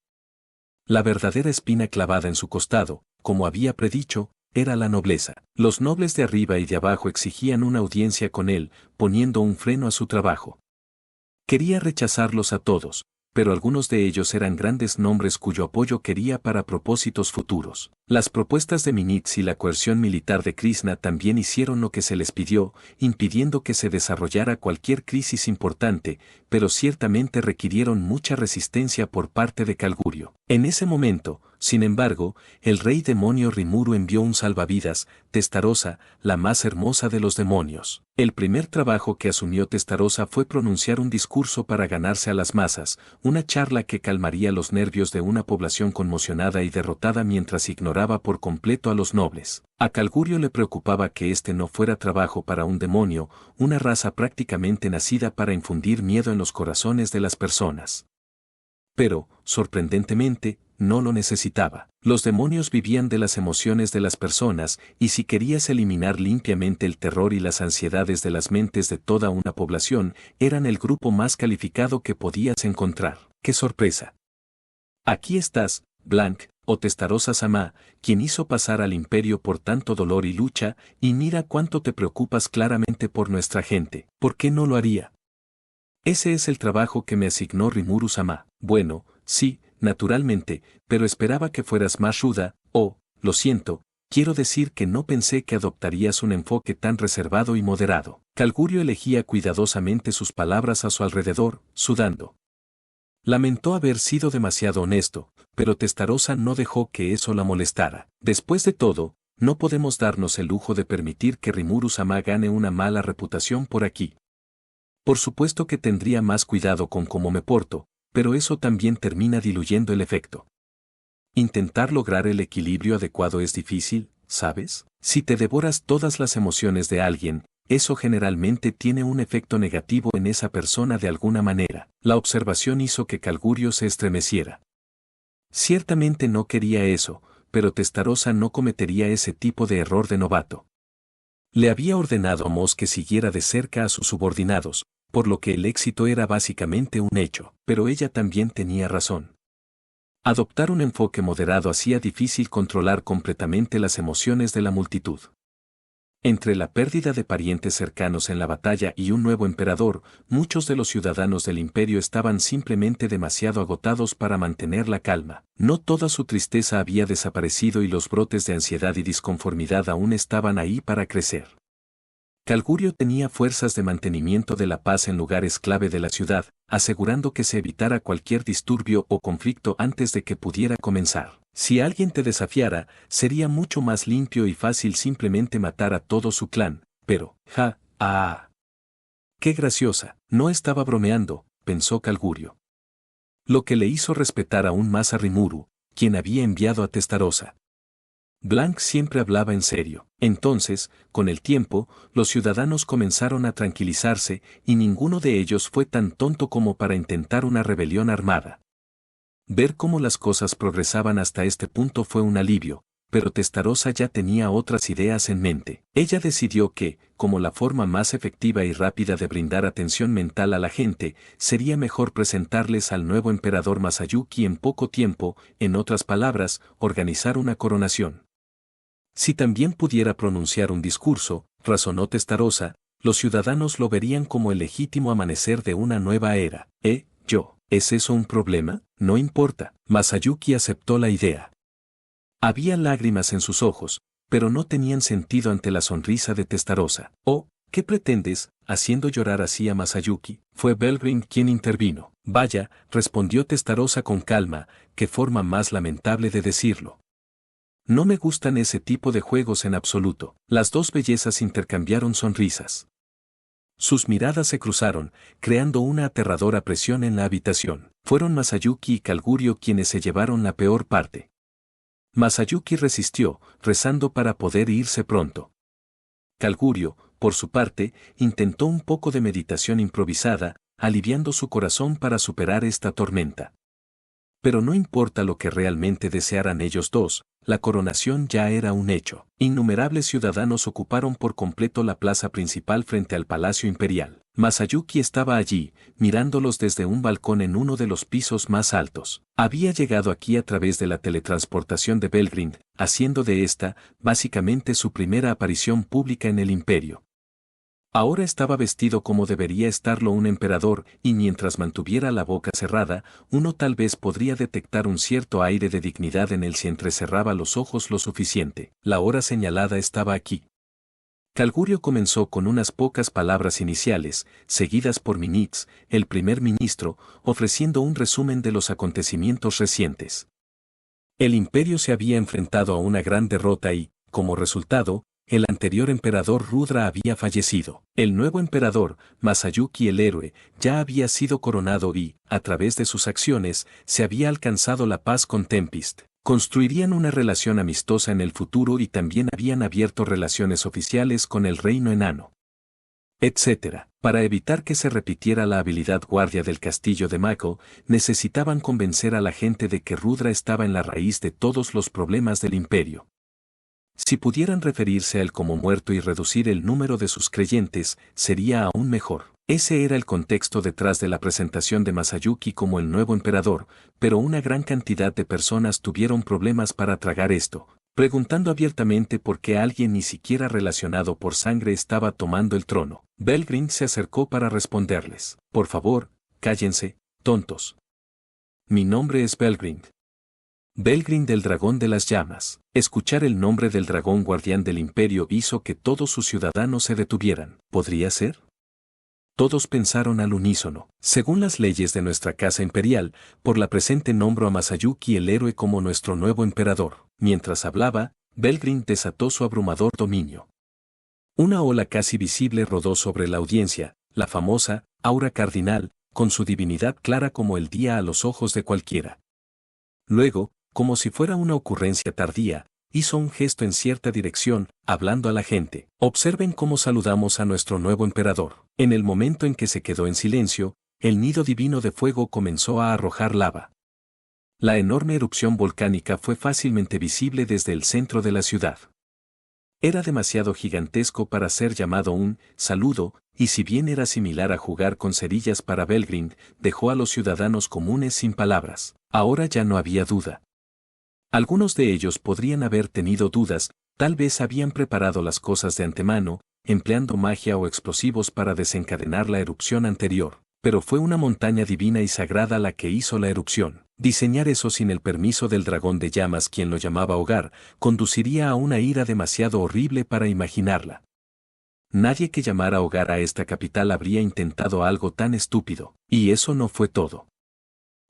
S1: La verdadera espina clavada en su costado, como había predicho, era la nobleza. Los nobles de arriba y de abajo exigían una audiencia con él, poniendo un freno a su trabajo. Quería rechazarlos a todos, pero algunos de ellos eran grandes nombres cuyo apoyo quería para propósitos futuros. Las propuestas de Minitz y la coerción militar de Krishna también hicieron lo que se les pidió, impidiendo que se desarrollara cualquier crisis importante, pero ciertamente requirieron mucha resistencia por parte de Calgurio. En ese momento, Sin embargo, el rey demonio Rimuru envió un salvavidas, Testarossa, la más hermosa de los demonios. El primer trabajo que asumió Testarossa fue pronunciar un discurso para ganarse a las masas, una charla que calmaría los nervios de una población conmocionada y derrotada mientras ignoraba por completo a los nobles. A Calgurio le preocupaba que este no fuera trabajo para un demonio, una raza prácticamente nacida para infundir miedo en los corazones de las personas. Pero, sorprendentemente, no lo necesitaba. Los demonios vivían de las emociones de las personas, y si querías eliminar limpiamente el terror y las ansiedades de las mentes de toda una población, eran el grupo más calificado que podías encontrar. ¡Qué sorpresa! Aquí estás, Blanc, o Testarossa Sama, quien hizo pasar al imperio por tanto dolor y lucha, y mira cuánto te preocupas claramente por nuestra gente. ¿Por qué no lo haría? Ese es el trabajo que me asignó Rimuru Sama. Bueno, sí, naturalmente, pero esperaba que fueras más ruda, lo siento, quiero decir que no pensé que adoptarías un enfoque tan reservado y moderado. Calgurio elegía cuidadosamente sus palabras a su alrededor, sudando. Lamentó haber sido demasiado honesto, pero Testarossa no dejó que eso la molestara. Después de todo, no podemos darnos el lujo de permitir que Rimuru Sama gane una mala reputación por aquí. Por supuesto que tendría más cuidado con cómo me porto, pero eso también termina diluyendo el efecto. Intentar lograr el equilibrio adecuado es difícil, ¿sabes? Si te devoras todas las emociones de alguien, eso generalmente tiene un efecto negativo en esa persona de alguna manera. La observación hizo que Calgurio se estremeciera. Ciertamente no quería eso, pero Testarossa no cometería ese tipo de error de novato. Le había ordenado a Mos que siguiera de cerca a sus subordinados, por lo que el éxito era básicamente un hecho, pero ella también tenía razón. Adoptar un enfoque moderado hacía difícil controlar completamente las emociones de la multitud. Entre la pérdida de parientes cercanos en la batalla y un nuevo emperador, muchos de los ciudadanos del imperio estaban simplemente demasiado agotados para mantener la calma. No toda su tristeza había desaparecido y los brotes de ansiedad y disconformidad aún estaban ahí para crecer. Calgurio tenía fuerzas de mantenimiento de la paz en lugares clave de la ciudad, asegurando que se evitara cualquier disturbio o conflicto antes de que pudiera comenzar. Si alguien te desafiara, sería mucho más limpio y fácil simplemente matar a todo su clan, pero, ¡Qué graciosa! No estaba bromeando, pensó Calgurio. Lo que le hizo respetar aún más a Rimuru, quien había enviado a Testarossa. Blanc siempre hablaba en serio. Entonces, con el tiempo, los ciudadanos comenzaron a tranquilizarse y ninguno de ellos fue tan tonto como para intentar una rebelión armada. Ver cómo las cosas progresaban hasta este punto fue un alivio, pero Testarossa ya tenía otras ideas en mente. Ella decidió que, como la forma más efectiva y rápida de brindar atención mental a la gente, sería mejor presentarles al nuevo emperador Masayuki en poco tiempo, en otras palabras, organizar una coronación. Si también pudiera pronunciar un discurso, razonó Testarossa, los ciudadanos lo verían como el legítimo amanecer de una nueva era. ¿Es eso un problema? No importa. Masayuki aceptó la idea. Había lágrimas en sus ojos, pero no tenían sentido ante la sonrisa de Testarossa. ¿Qué pretendes, haciendo llorar así a Masayuki? Fue Belgrin quien intervino. Vaya, respondió Testarossa con calma, qué forma más lamentable de decirlo. No me gustan ese tipo de juegos en absoluto. Las dos bellezas intercambiaron sonrisas. Sus miradas se cruzaron, creando una aterradora presión en la habitación. Fueron Masayuki y Calgurio quienes se llevaron la peor parte. Masayuki resistió, rezando para poder irse pronto. Calgurio, por su parte, intentó un poco de meditación improvisada, aliviando su corazón para superar esta tormenta. Pero no importa lo que realmente desearan ellos dos, la coronación ya era un hecho. Innumerables ciudadanos ocuparon por completo la plaza principal frente al Palacio Imperial. Masayuki estaba allí, mirándolos desde un balcón en uno de los pisos más altos. Había llegado aquí a través de la teletransportación de Belgrind, haciendo de esta, básicamente su primera aparición pública en el imperio. Ahora estaba vestido como debería estarlo un emperador, y mientras mantuviera la boca cerrada, uno tal vez podría detectar un cierto aire de dignidad en él si entrecerraba los ojos lo suficiente. La hora señalada estaba aquí. Calgurio comenzó con unas pocas palabras iniciales, seguidas por Minix, el primer ministro, ofreciendo un resumen de los acontecimientos recientes. El imperio se había enfrentado a una gran derrota y, como resultado, el anterior emperador Rudra había fallecido. El nuevo emperador, Masayuki el héroe, ya había sido coronado y, a través de sus acciones, se había alcanzado la paz con Tempest. Construirían una relación amistosa en el futuro y también habían abierto relaciones oficiales con el reino enano, etc. Para evitar que se repitiera la habilidad guardia del castillo de Mako, necesitaban convencer a la gente de que Rudra estaba en la raíz de todos los problemas del imperio. Si pudieran referirse a él como muerto y reducir el número de sus creyentes, sería aún mejor. Ese era el contexto detrás de la presentación de Masayuki como el nuevo emperador, pero una gran cantidad de personas tuvieron problemas para tragar esto, preguntando abiertamente por qué alguien ni siquiera relacionado por sangre estaba tomando el trono. Belgrind se acercó para responderles: por favor, cállense, tontos. Mi nombre es Belgrind. Belgrind del dragón de las llamas. Escuchar el nombre del dragón guardián del imperio hizo que todos sus ciudadanos se detuvieran. ¿Podría ser? Todos pensaron al unísono. Según las leyes de nuestra casa imperial, por la presente nombro a Masayuki el héroe como nuestro nuevo emperador. Mientras hablaba, Belgrind desató su abrumador dominio. Una ola casi visible rodó sobre la audiencia, la famosa aura cardinal, con su divinidad clara como el día a los ojos de cualquiera. Luego, como si fuera una ocurrencia tardía, hizo un gesto en cierta dirección, hablando a la gente. Observen cómo saludamos a nuestro nuevo emperador. En el momento en que se quedó en silencio, el nido divino de fuego comenzó a arrojar lava. La enorme erupción volcánica fue fácilmente visible desde el centro de la ciudad. Era demasiado gigantesco para ser llamado un saludo, y si bien era similar a jugar con cerillas para Belgrind, dejó a los ciudadanos comunes sin palabras. Ahora ya no había duda. Algunos de ellos podrían haber tenido dudas, tal vez habían preparado las cosas de antemano, empleando magia o explosivos para desencadenar la erupción anterior, pero fue una montaña divina y sagrada la que hizo la erupción. Diseñar eso sin el permiso del dragón de llamas, quien lo llamaba hogar, conduciría a una ira demasiado horrible para imaginarla. Nadie que llamara hogar a esta capital habría intentado algo tan estúpido, y eso no fue todo.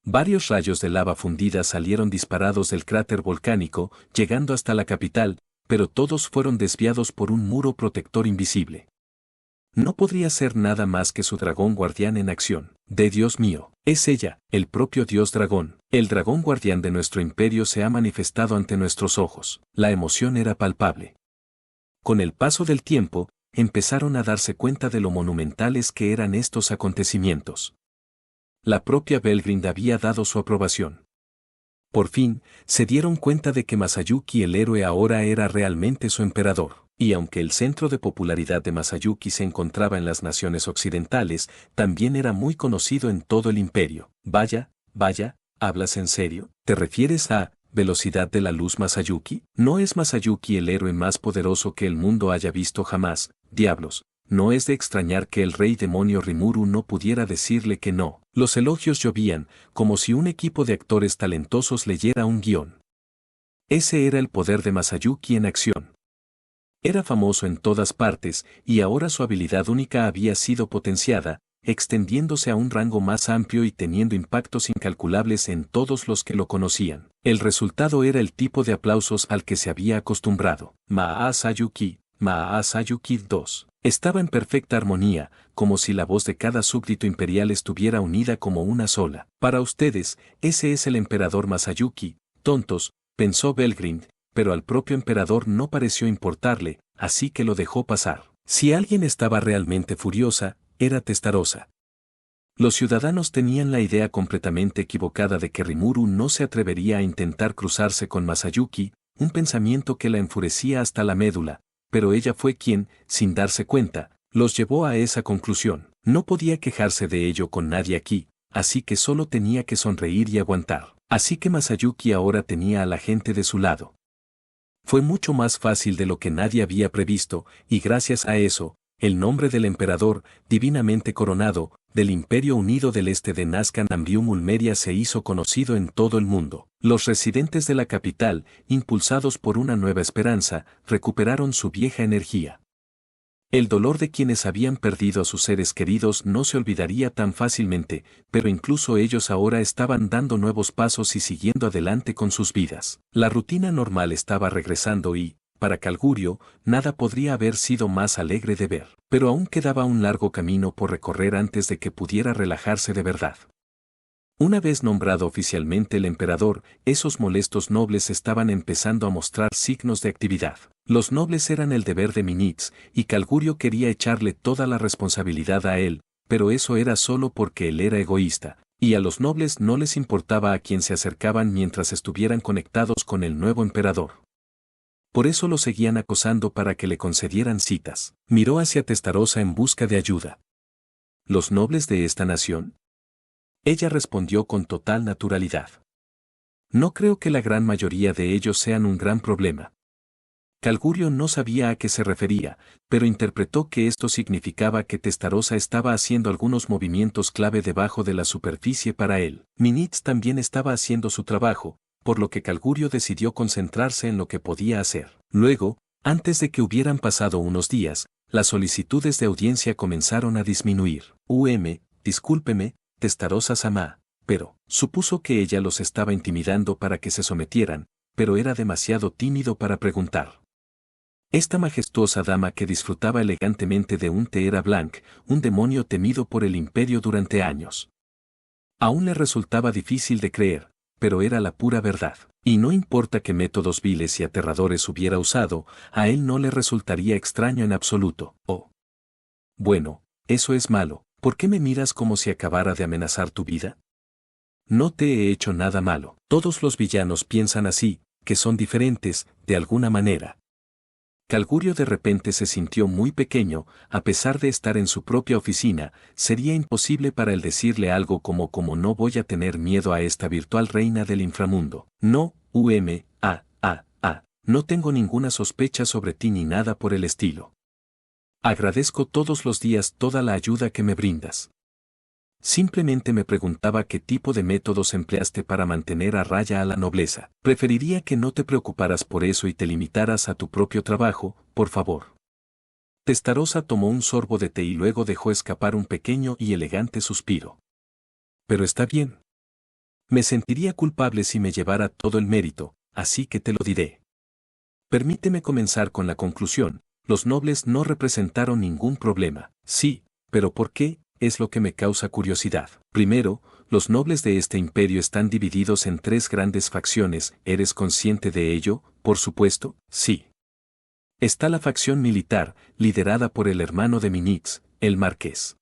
S1: Varios rayos de lava fundida salieron disparados del cráter volcánico, llegando hasta la capital, pero todos fueron desviados por un muro protector invisible. No podría ser nada más que su dragón guardián en acción. De Dios mío, es ella, el propio Dios dragón. El dragón guardián de nuestro imperio se ha manifestado ante nuestros ojos. La emoción era palpable. Con el paso del tiempo, empezaron a darse cuenta de lo monumentales que eran estos acontecimientos. La propia Belgrind había dado su aprobación. Por fin, se dieron cuenta de que Masayuki el héroe ahora era realmente su emperador. Y aunque el centro de popularidad de Masayuki se encontraba en las naciones occidentales, también era muy conocido en todo el imperio. Vaya, ¿hablas en serio? ¿Te refieres a velocidad de la luz Masayuki? ¿No es Masayuki el héroe más poderoso que el mundo haya visto jamás? Diablos. No es de extrañar que el rey demonio Rimuru no pudiera decirle que no. Los elogios llovían, como si un equipo de actores talentosos leyera un guión. Ese era el poder de Masayuki en acción. Era famoso en todas partes, y ahora su habilidad única había sido potenciada, extendiéndose a un rango más amplio y teniendo impactos incalculables en todos los que lo conocían. El resultado era el tipo de aplausos al que se había acostumbrado. Masayuki 2. Estaba en perfecta armonía, como si la voz de cada súbdito imperial estuviera unida como una sola. Para ustedes, ese es el emperador Masayuki, tontos, pensó Belgrind, pero al propio emperador no pareció importarle, así que lo dejó pasar. Si alguien estaba realmente furiosa, era Testarossa. Los ciudadanos tenían la idea completamente equivocada de que Rimuru no se atrevería a intentar cruzarse con Masayuki, un pensamiento que la enfurecía hasta la médula, pero ella fue quien, sin darse cuenta, los llevó a esa conclusión. No podía quejarse de ello con nadie aquí, así que solo tenía que sonreír y aguantar. Así que Masayuki ahora tenía a la gente de su lado. Fue mucho más fácil de lo que nadie había previsto, y gracias a eso, el nombre del emperador, divinamente coronado, del Imperio Unido del Este de Nazca Nambium Ulmeria se hizo conocido en todo el mundo. Los residentes de la capital, impulsados por una nueva esperanza, recuperaron su vieja energía. El dolor de quienes habían perdido a sus seres queridos no se olvidaría tan fácilmente, pero incluso ellos ahora estaban dando nuevos pasos y siguiendo adelante con sus vidas. La rutina normal estaba regresando y, para Calgurio, nada podría haber sido más alegre de ver. Pero aún quedaba un largo camino por recorrer antes de que pudiera relajarse de verdad. Una vez nombrado oficialmente el emperador, esos molestos nobles estaban empezando a mostrar signos de actividad. Los nobles eran el deber de Minitz, y Calgurio quería echarle toda la responsabilidad a él, pero eso era solo porque él era egoísta, y a los nobles no les importaba a quién se acercaban mientras estuvieran conectados con el nuevo emperador. Por eso lo seguían acosando para que le concedieran citas. Miró hacia Testarossa en busca de ayuda. ¿Los nobles de esta nación? Ella respondió con total naturalidad. No creo que la gran mayoría de ellos sean un gran problema. Calgurio no sabía a qué se refería, pero interpretó que esto significaba que Testarossa estaba haciendo algunos movimientos clave debajo de la superficie para él. Minitz también estaba haciendo su trabajo, por lo que Calgurio decidió concentrarse en lo que podía hacer. Luego, antes de que hubieran pasado unos días, las solicitudes de audiencia comenzaron a disminuir. Discúlpeme, Testarossa-sama, pero supuso que ella los estaba intimidando para que se sometieran, pero era demasiado tímido para preguntar. Esta majestuosa dama que disfrutaba elegantemente de un Teera Blanc, un demonio temido por el imperio durante años. Aún le resultaba difícil de creer, pero era la pura verdad. Y no importa qué métodos viles y aterradores hubiera usado, a él no le resultaría extraño en absoluto. Oh. Bueno, eso es malo. ¿Por qué me miras como si acabara de amenazar tu vida? No te he hecho nada malo. Todos los villanos piensan así, que son diferentes, de alguna manera. Calgurio de repente se sintió muy pequeño, a pesar de estar en su propia oficina, sería imposible para él decirle algo como no voy a tener miedo a esta virtual reina del inframundo. No, no tengo ninguna sospecha sobre ti ni nada por el estilo. Agradezco todos los días toda la ayuda que me brindas. Simplemente me preguntaba qué tipo de métodos empleaste para mantener a raya a la nobleza. Preferiría que no te preocuparas por eso y te limitaras a tu propio trabajo, por favor. Testarossa tomó un sorbo de té y luego dejó escapar un pequeño y elegante suspiro. Pero está bien. Me sentiría culpable si me llevara todo el mérito, así que te lo diré. Permíteme comenzar con la conclusión. Los nobles no representaron ningún problema. Sí, pero ¿por qué? Es lo que me causa curiosidad. Primero, los nobles de este imperio están divididos en 3 grandes facciones. ¿Eres consciente de ello? Por supuesto, sí. Está la facción militar, liderada por el hermano de Minitz, el marqués.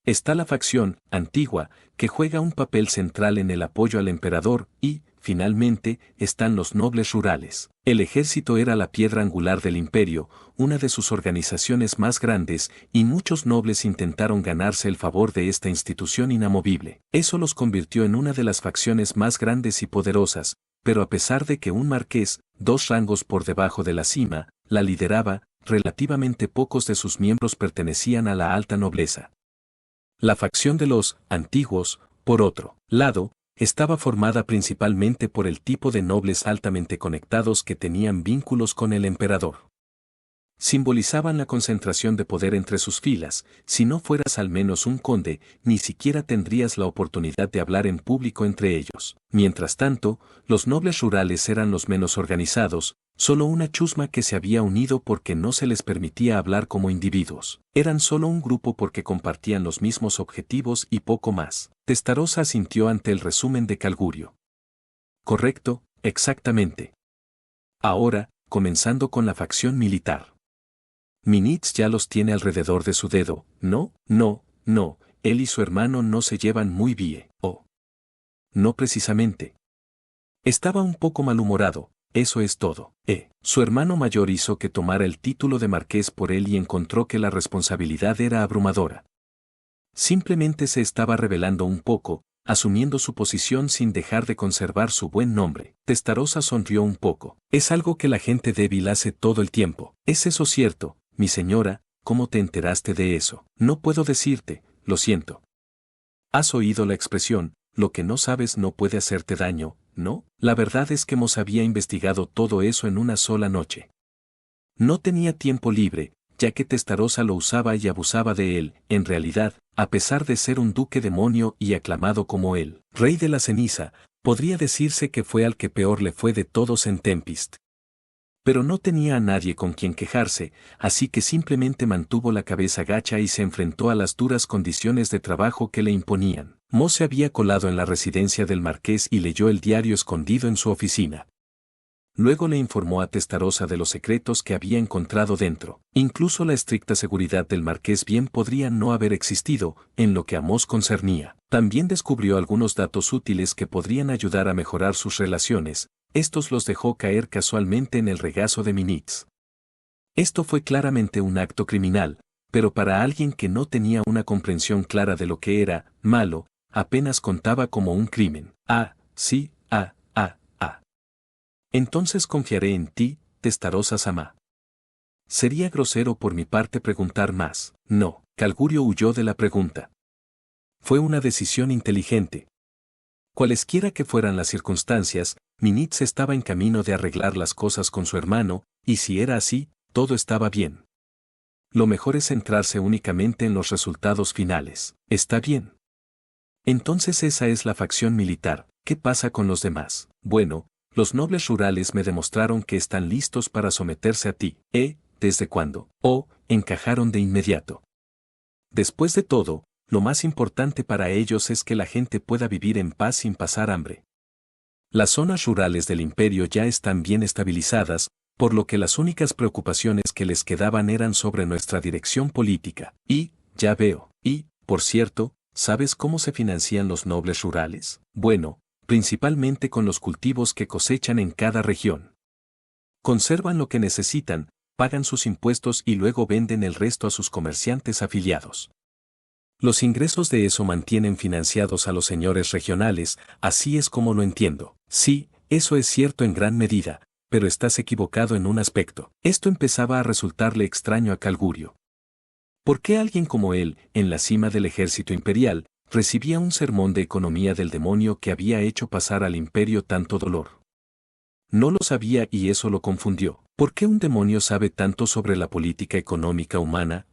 S1: Está la facción antigua, que juega un papel central en el apoyo al emperador, y, finalmente, están los nobles rurales. El ejército era la piedra angular del imperio, una de sus organizaciones más grandes, y muchos nobles intentaron ganarse el favor de esta institución inamovible. Eso los convirtió en una de las facciones más grandes y poderosas, pero a pesar de que un marqués, 2 rangos por debajo de la cima, la lideraba, relativamente pocos de sus miembros pertenecían a la alta nobleza. La facción de los antiguos, por otro lado, estaba formada principalmente por el tipo de nobles altamente conectados que tenían vínculos con el emperador. Simbolizaban la concentración de poder entre sus filas. Si no fueras al menos un conde, ni siquiera tendrías la oportunidad de hablar en público entre ellos. Mientras tanto, los nobles rurales eran los menos organizados, solo una chusma que se había unido porque no se les permitía hablar como individuos. Eran solo un grupo porque compartían los mismos objetivos y poco más. Testarossa asintió ante el resumen de Calgurio. Correcto, exactamente. Ahora, comenzando con la facción militar. Minitz ya los tiene alrededor de su dedo. No, él y su hermano no se llevan muy bien. Oh. No precisamente. Estaba un poco malhumorado, eso es todo. Su hermano mayor hizo que tomara el título de marqués por él y encontró que la responsabilidad era abrumadora. Simplemente se estaba rebelando un poco, asumiendo su posición sin dejar de conservar su buen nombre. Testarossa sonrió un poco. Es algo que la gente débil hace todo el tiempo. ¿Es eso cierto, mi señora? ¿Cómo te enteraste de eso? No puedo decirte, lo siento. ¿Has oído la expresión, lo que no sabes no puede hacerte daño, no? La verdad es que Moss había investigado todo eso en una sola noche. No tenía tiempo libre, ya que Testarossa lo usaba y abusaba de él. En realidad, a pesar de ser un duque demonio y aclamado como el rey de la ceniza, podría decirse que fue al que peor le fue de todos en Tempest. Pero no tenía a nadie con quien quejarse, así que simplemente mantuvo la cabeza gacha y se enfrentó a las duras condiciones de trabajo que le imponían. Mo se había colado en la residencia del marqués y leyó el diario escondido en su oficina. Luego le informó a Testarossa de los secretos que había encontrado dentro. Incluso la estricta seguridad del marqués bien podría no haber existido, en lo que a Moss concernía. También descubrió algunos datos útiles que podrían ayudar a mejorar sus relaciones. Estos los dejó caer casualmente en el regazo de Minitz. Esto fue claramente un acto criminal, pero para alguien que no tenía una comprensión clara de lo que era malo, apenas contaba como un crimen. Sí. Entonces confiaré en ti, Testarossa-sama. Sería grosero por mi parte preguntar más. No, Calgurio huyó de la pregunta. Fue una decisión inteligente. Cualesquiera que fueran las circunstancias, Minitz estaba en camino de arreglar las cosas con su hermano, y si era así, todo estaba bien. Lo mejor es centrarse únicamente en los resultados finales. ¿Está bien? Entonces esa es la facción militar. ¿Qué pasa con los demás? Bueno, los nobles rurales me demostraron que están listos para someterse a ti. ¿Desde cuándo? Encajaron de inmediato. Después de todo, lo más importante para ellos es que la gente pueda vivir en paz sin pasar hambre. Las zonas rurales del imperio ya están bien estabilizadas, por lo que las únicas preocupaciones que les quedaban eran sobre nuestra dirección política. Ya veo. Por cierto, ¿sabes cómo se financian los nobles rurales? Bueno, principalmente con los cultivos que cosechan en cada región. Conservan lo que necesitan, pagan sus impuestos y luego venden el resto a sus comerciantes afiliados. Los ingresos de eso mantienen financiados a los señores regionales, así es como lo entiendo. Sí, eso es cierto en gran medida, pero estás equivocado en un aspecto. Esto empezaba a resultarle extraño a Calgurio. ¿Por qué alguien como él, en la cima del ejército imperial, recibía un sermón de economía del demonio que había hecho pasar al imperio tanto dolor? No lo sabía y eso lo confundió. ¿Por qué un demonio sabe tanto sobre la política económica humana?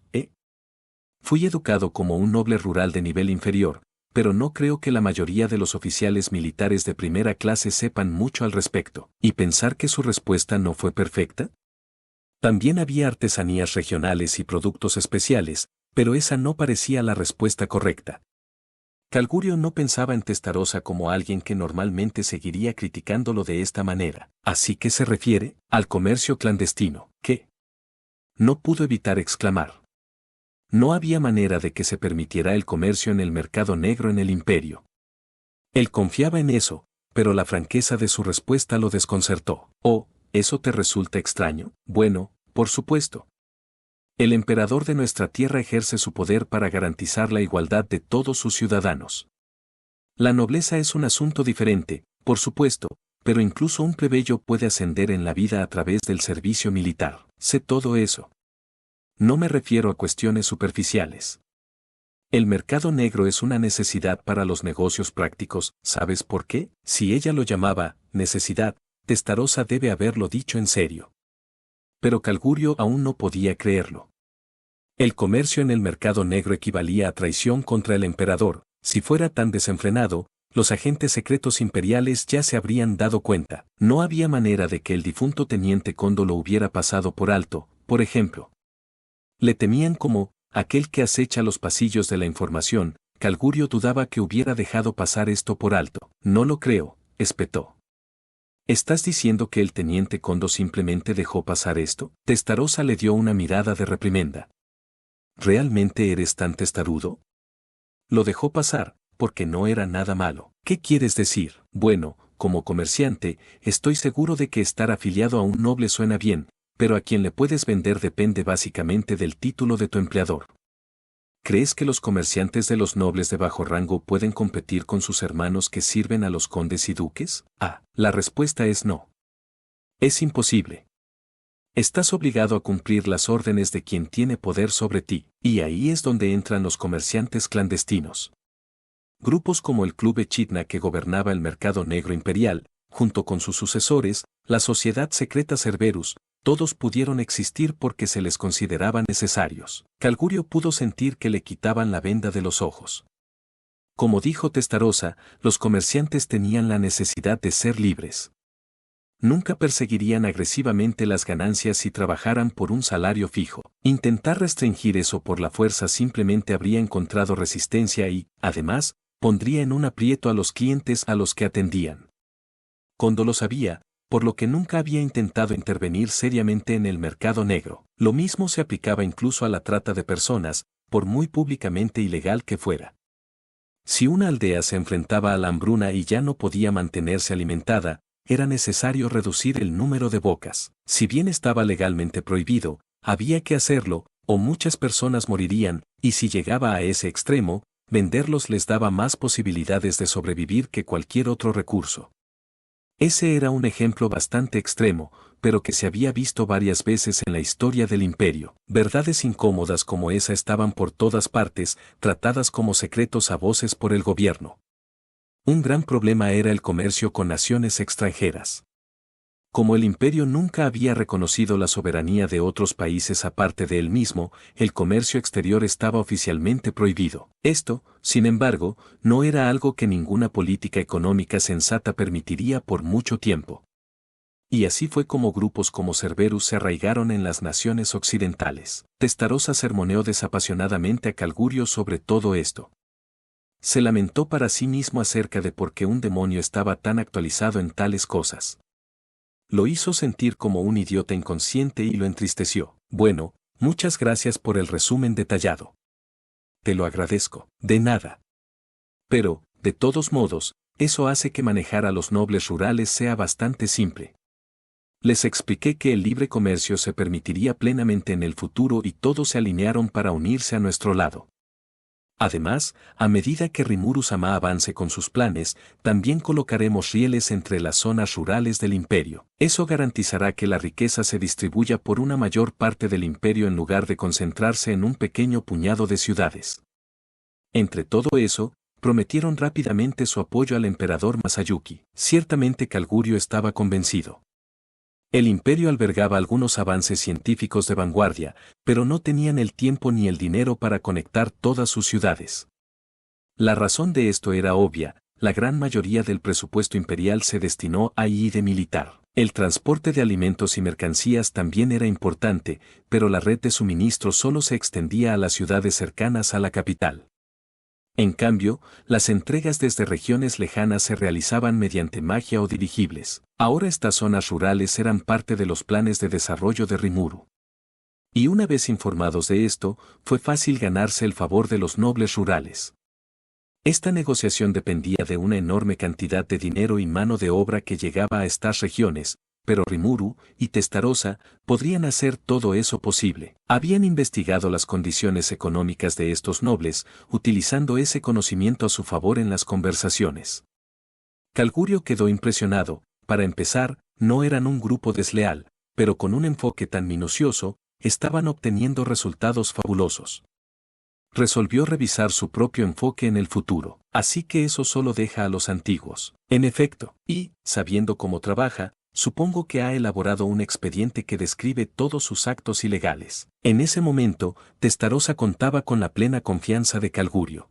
S1: Fui educado como un noble rural de nivel inferior, pero no creo que la mayoría de los oficiales militares de primera clase sepan mucho al respecto. ¿Y pensar que su respuesta no fue perfecta? También había artesanías regionales y productos especiales, pero esa no parecía la respuesta correcta. Calgurio no pensaba en Testarossa como alguien que normalmente seguiría criticándolo de esta manera. ¿Así que se refiere al comercio clandestino? ¿Qué? No pudo evitar exclamar. No había manera de que se permitiera el comercio en el mercado negro en el imperio. Él confiaba en eso, pero la franqueza de su respuesta lo desconcertó. ¿Eso te resulta extraño? Bueno, por supuesto. El emperador de nuestra tierra ejerce su poder para garantizar la igualdad de todos sus ciudadanos. La nobleza es un asunto diferente, por supuesto, pero incluso un plebeyo puede ascender en la vida a través del servicio militar. Sé todo eso. No me refiero a cuestiones superficiales. El mercado negro es una necesidad para los negocios prácticos, ¿sabes por qué? Si ella lo llamaba necesidad, Testarossa debe haberlo dicho en serio. Pero Calgurio aún no podía creerlo. El comercio en el mercado negro equivalía a traición contra el emperador. Si fuera tan desenfrenado, los agentes secretos imperiales ya se habrían dado cuenta. No había manera de que el difunto teniente Kondo lo hubiera pasado por alto, por ejemplo. Le temían como aquel que acecha los pasillos de la información. Calgurio dudaba que hubiera dejado pasar esto por alto. No lo creo, espetó. ¿Estás diciendo que el teniente Kondo simplemente dejó pasar esto? Testarossa le dio una mirada de reprimenda. ¿Realmente eres tan testarudo? Lo dejó pasar, porque no era nada malo. ¿Qué quieres decir? Bueno, como comerciante, estoy seguro de que estar afiliado a un noble suena bien, pero a quien le puedes vender depende básicamente del título de tu empleador. ¿Crees que los comerciantes de los nobles de bajo rango pueden competir con sus hermanos que sirven a los condes y duques? La respuesta es no. Es imposible. Estás obligado a cumplir las órdenes de quien tiene poder sobre ti, y ahí es donde entran los comerciantes clandestinos. Grupos como el Club Echidna que gobernaba el mercado negro imperial, junto con sus sucesores, la Sociedad Secreta Cerberus, Todos pudieron existir porque se les consideraba necesarios. Calgurio pudo sentir que le quitaban la venda de los ojos. Como dijo Testarossa, los comerciantes tenían la necesidad de ser libres. Nunca perseguirían agresivamente las ganancias si trabajaran por un salario fijo. Intentar restringir eso por la fuerza simplemente habría encontrado resistencia y, además, pondría en un aprieto a los clientes a los que atendían. Kondo lo sabía, por lo que nunca había intentado intervenir seriamente en el mercado negro. Lo mismo se aplicaba incluso a la trata de personas, por muy públicamente ilegal que fuera. Si una aldea se enfrentaba a la hambruna y ya no podía mantenerse alimentada, era necesario reducir el número de bocas. Si bien estaba legalmente prohibido, había que hacerlo, o muchas personas morirían, y si llegaba a ese extremo, venderlos les daba más posibilidades de sobrevivir que cualquier otro recurso. Ese era un ejemplo bastante extremo, pero que se había visto varias veces en la historia del imperio. Verdades incómodas como esa estaban por todas partes, tratadas como secretos a voces por el gobierno. Un gran problema era el comercio con naciones extranjeras. Como el imperio nunca había reconocido la soberanía de otros países aparte de él mismo, el comercio exterior estaba oficialmente prohibido. Esto, sin embargo, no era algo que ninguna política económica sensata permitiría por mucho tiempo. Y así fue como grupos como Cerberus se arraigaron en las naciones occidentales. Testarossa sermoneó desapasionadamente a Calgurio sobre todo esto. Se lamentó para sí mismo acerca de por qué un demonio estaba tan actualizado en tales cosas. Lo hizo sentir como un idiota inconsciente y lo entristeció. Bueno, muchas gracias por el resumen detallado. Te lo agradezco. De nada. Pero, de todos modos, eso hace que manejar a los nobles rurales sea bastante simple. Les expliqué que el libre comercio se permitiría plenamente en el futuro y todos se alinearon para unirse a nuestro lado. Además, a medida que Rimuru-sama avance con sus planes, también colocaremos rieles entre las zonas rurales del imperio. Eso garantizará que la riqueza se distribuya por una mayor parte del imperio en lugar de concentrarse en un pequeño puñado de ciudades. Entre todo eso, prometieron rápidamente su apoyo al emperador Masayuki. Ciertamente Calgurio estaba convencido. El imperio albergaba algunos avances científicos de vanguardia, pero no tenían el tiempo ni el dinero para conectar todas sus ciudades. La razón de esto era obvia, la gran mayoría del presupuesto imperial se destinó a de militar. El transporte de alimentos y mercancías también era importante, pero la red de suministro solo se extendía a las ciudades cercanas a la capital. En cambio, las entregas desde regiones lejanas se realizaban mediante magia o dirigibles. Ahora estas zonas rurales eran parte de los planes de desarrollo de Rimuru. Y una vez informados de esto, fue fácil ganarse el favor de los nobles rurales. Esta negociación dependía de una enorme cantidad de dinero y mano de obra que llegaba a estas regiones, pero Rimuru y Testarossa podrían hacer todo eso posible. Habían investigado las condiciones económicas de estos nobles, utilizando ese conocimiento a su favor en las conversaciones. Calgurio quedó impresionado. Para empezar, no eran un grupo desleal, pero con un enfoque tan minucioso, estaban obteniendo resultados fabulosos. Resolvió revisar su propio enfoque en el futuro, así que eso solo deja a los antiguos. En efecto, y, sabiendo cómo trabaja, supongo que ha elaborado un expediente que describe todos sus actos ilegales. En ese momento, Testarossa contaba con la plena confianza de Calgurio.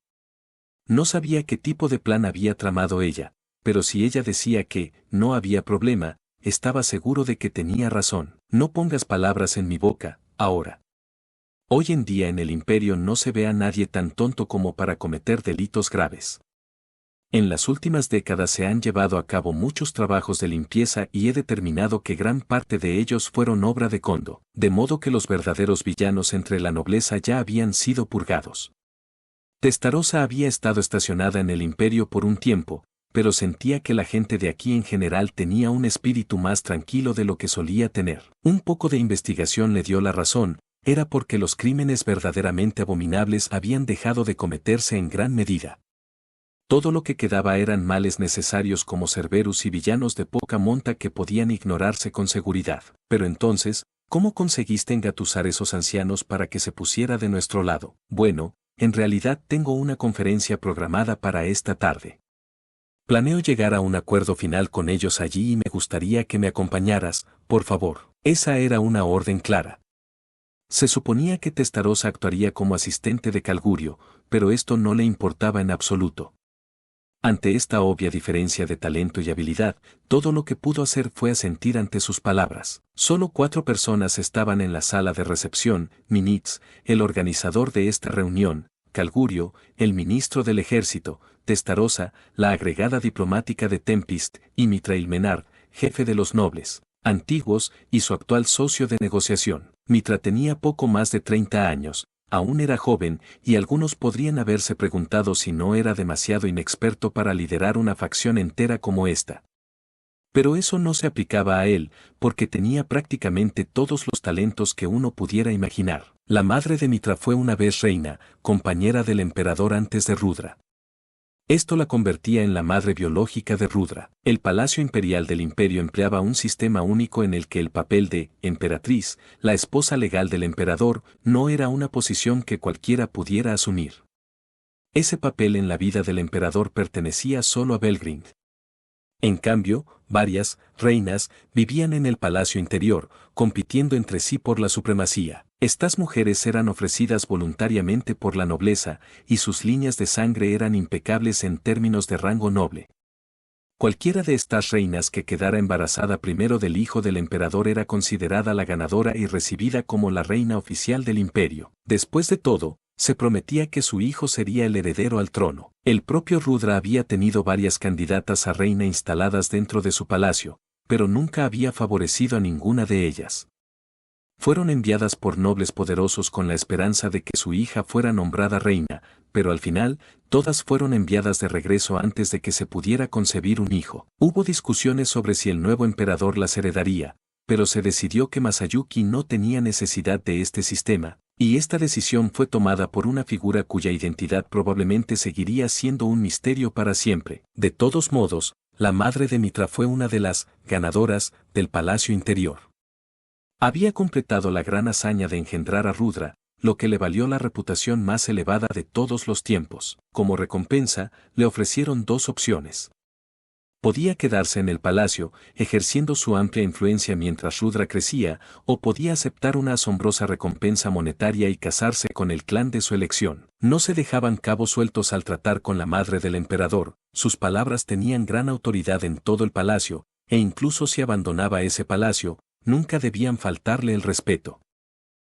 S1: No sabía qué tipo de plan había tramado ella, pero si ella decía que no había problema, estaba seguro de que tenía razón. No pongas palabras en mi boca, ahora. Hoy en día en el imperio no se ve a nadie tan tonto como para cometer delitos graves. En las últimas décadas se han llevado a cabo muchos trabajos de limpieza y he determinado que gran parte de ellos fueron obra de Kondo, de modo que los verdaderos villanos entre la nobleza ya habían sido purgados. Testarossa había estado estacionada en el imperio por un tiempo, pero sentía que la gente de aquí en general tenía un espíritu más tranquilo de lo que solía tener. Un poco de investigación le dio la razón, era porque los crímenes verdaderamente abominables habían dejado de cometerse en gran medida. Todo lo que quedaba eran males necesarios como Cerberus y villanos de poca monta que podían ignorarse con seguridad. Pero entonces, ¿cómo conseguiste engatusar esos ancianos para que se pusiera de nuestro lado? Bueno, en realidad tengo una conferencia programada para esta tarde. Planeo llegar a un acuerdo final con ellos allí y me gustaría que me acompañaras, por favor. Esa era una orden clara. Se suponía que Testarossa actuaría como asistente de Calgurio, pero esto no le importaba en absoluto. Ante esta obvia diferencia de talento y habilidad, todo lo que pudo hacer fue asentir ante sus palabras. Solo 4 personas estaban en la sala de recepción: Minitz, el organizador de esta reunión; Calgurio, el ministro del ejército; Testarossa, la agregada diplomática de Tempest; y Mitra Ilmenar, jefe de los nobles antiguos y su actual socio de negociación. Mitra tenía poco más de 30 años. Aún era joven, y algunos podrían haberse preguntado si no era demasiado inexperto para liderar una facción entera como esta. Pero eso no se aplicaba a él, porque tenía prácticamente todos los talentos que uno pudiera imaginar. La madre de Mitra fue una vez reina, compañera del emperador antes de Rudra. Esto la convertía en la madre biológica de Rudra. El Palacio Imperial del Imperio empleaba un sistema único en el que el papel de emperatriz, la esposa legal del emperador, no era una posición que cualquiera pudiera asumir. Ese papel en la vida del emperador pertenecía solo a Belgrind. En cambio, varias reinas vivían en el palacio interior, compitiendo entre sí por la supremacía. Estas mujeres eran ofrecidas voluntariamente por la nobleza, y sus líneas de sangre eran impecables en términos de rango noble. Cualquiera de estas reinas que quedara embarazada primero del hijo del emperador era considerada la ganadora y recibida como la reina oficial del imperio. Después de todo, se prometía que su hijo sería el heredero al trono. El propio Rudra había tenido varias candidatas a reina instaladas dentro de su palacio, pero nunca había favorecido a ninguna de ellas. Fueron enviadas por nobles poderosos con la esperanza de que su hija fuera nombrada reina, pero al final, todas fueron enviadas de regreso antes de que se pudiera concebir un hijo. Hubo discusiones sobre si el nuevo emperador las heredaría, pero se decidió que Masayuki no tenía necesidad de este sistema, y esta decisión fue tomada por una figura cuya identidad probablemente seguiría siendo un misterio para siempre. De todos modos, la madre de Mitra fue una de las ganadoras del Palacio Interior. Había completado la gran hazaña de engendrar a Rudra, lo que le valió la reputación más elevada de todos los tiempos. Como recompensa, le ofrecieron 2 opciones. Podía quedarse en el palacio, ejerciendo su amplia influencia mientras Rudra crecía, o podía aceptar una asombrosa recompensa monetaria y casarse con el clan de su elección. No se dejaban cabos sueltos al tratar con la madre del emperador, sus palabras tenían gran autoridad en todo el palacio, e incluso si abandonaba ese palacio, nunca debían faltarle el respeto.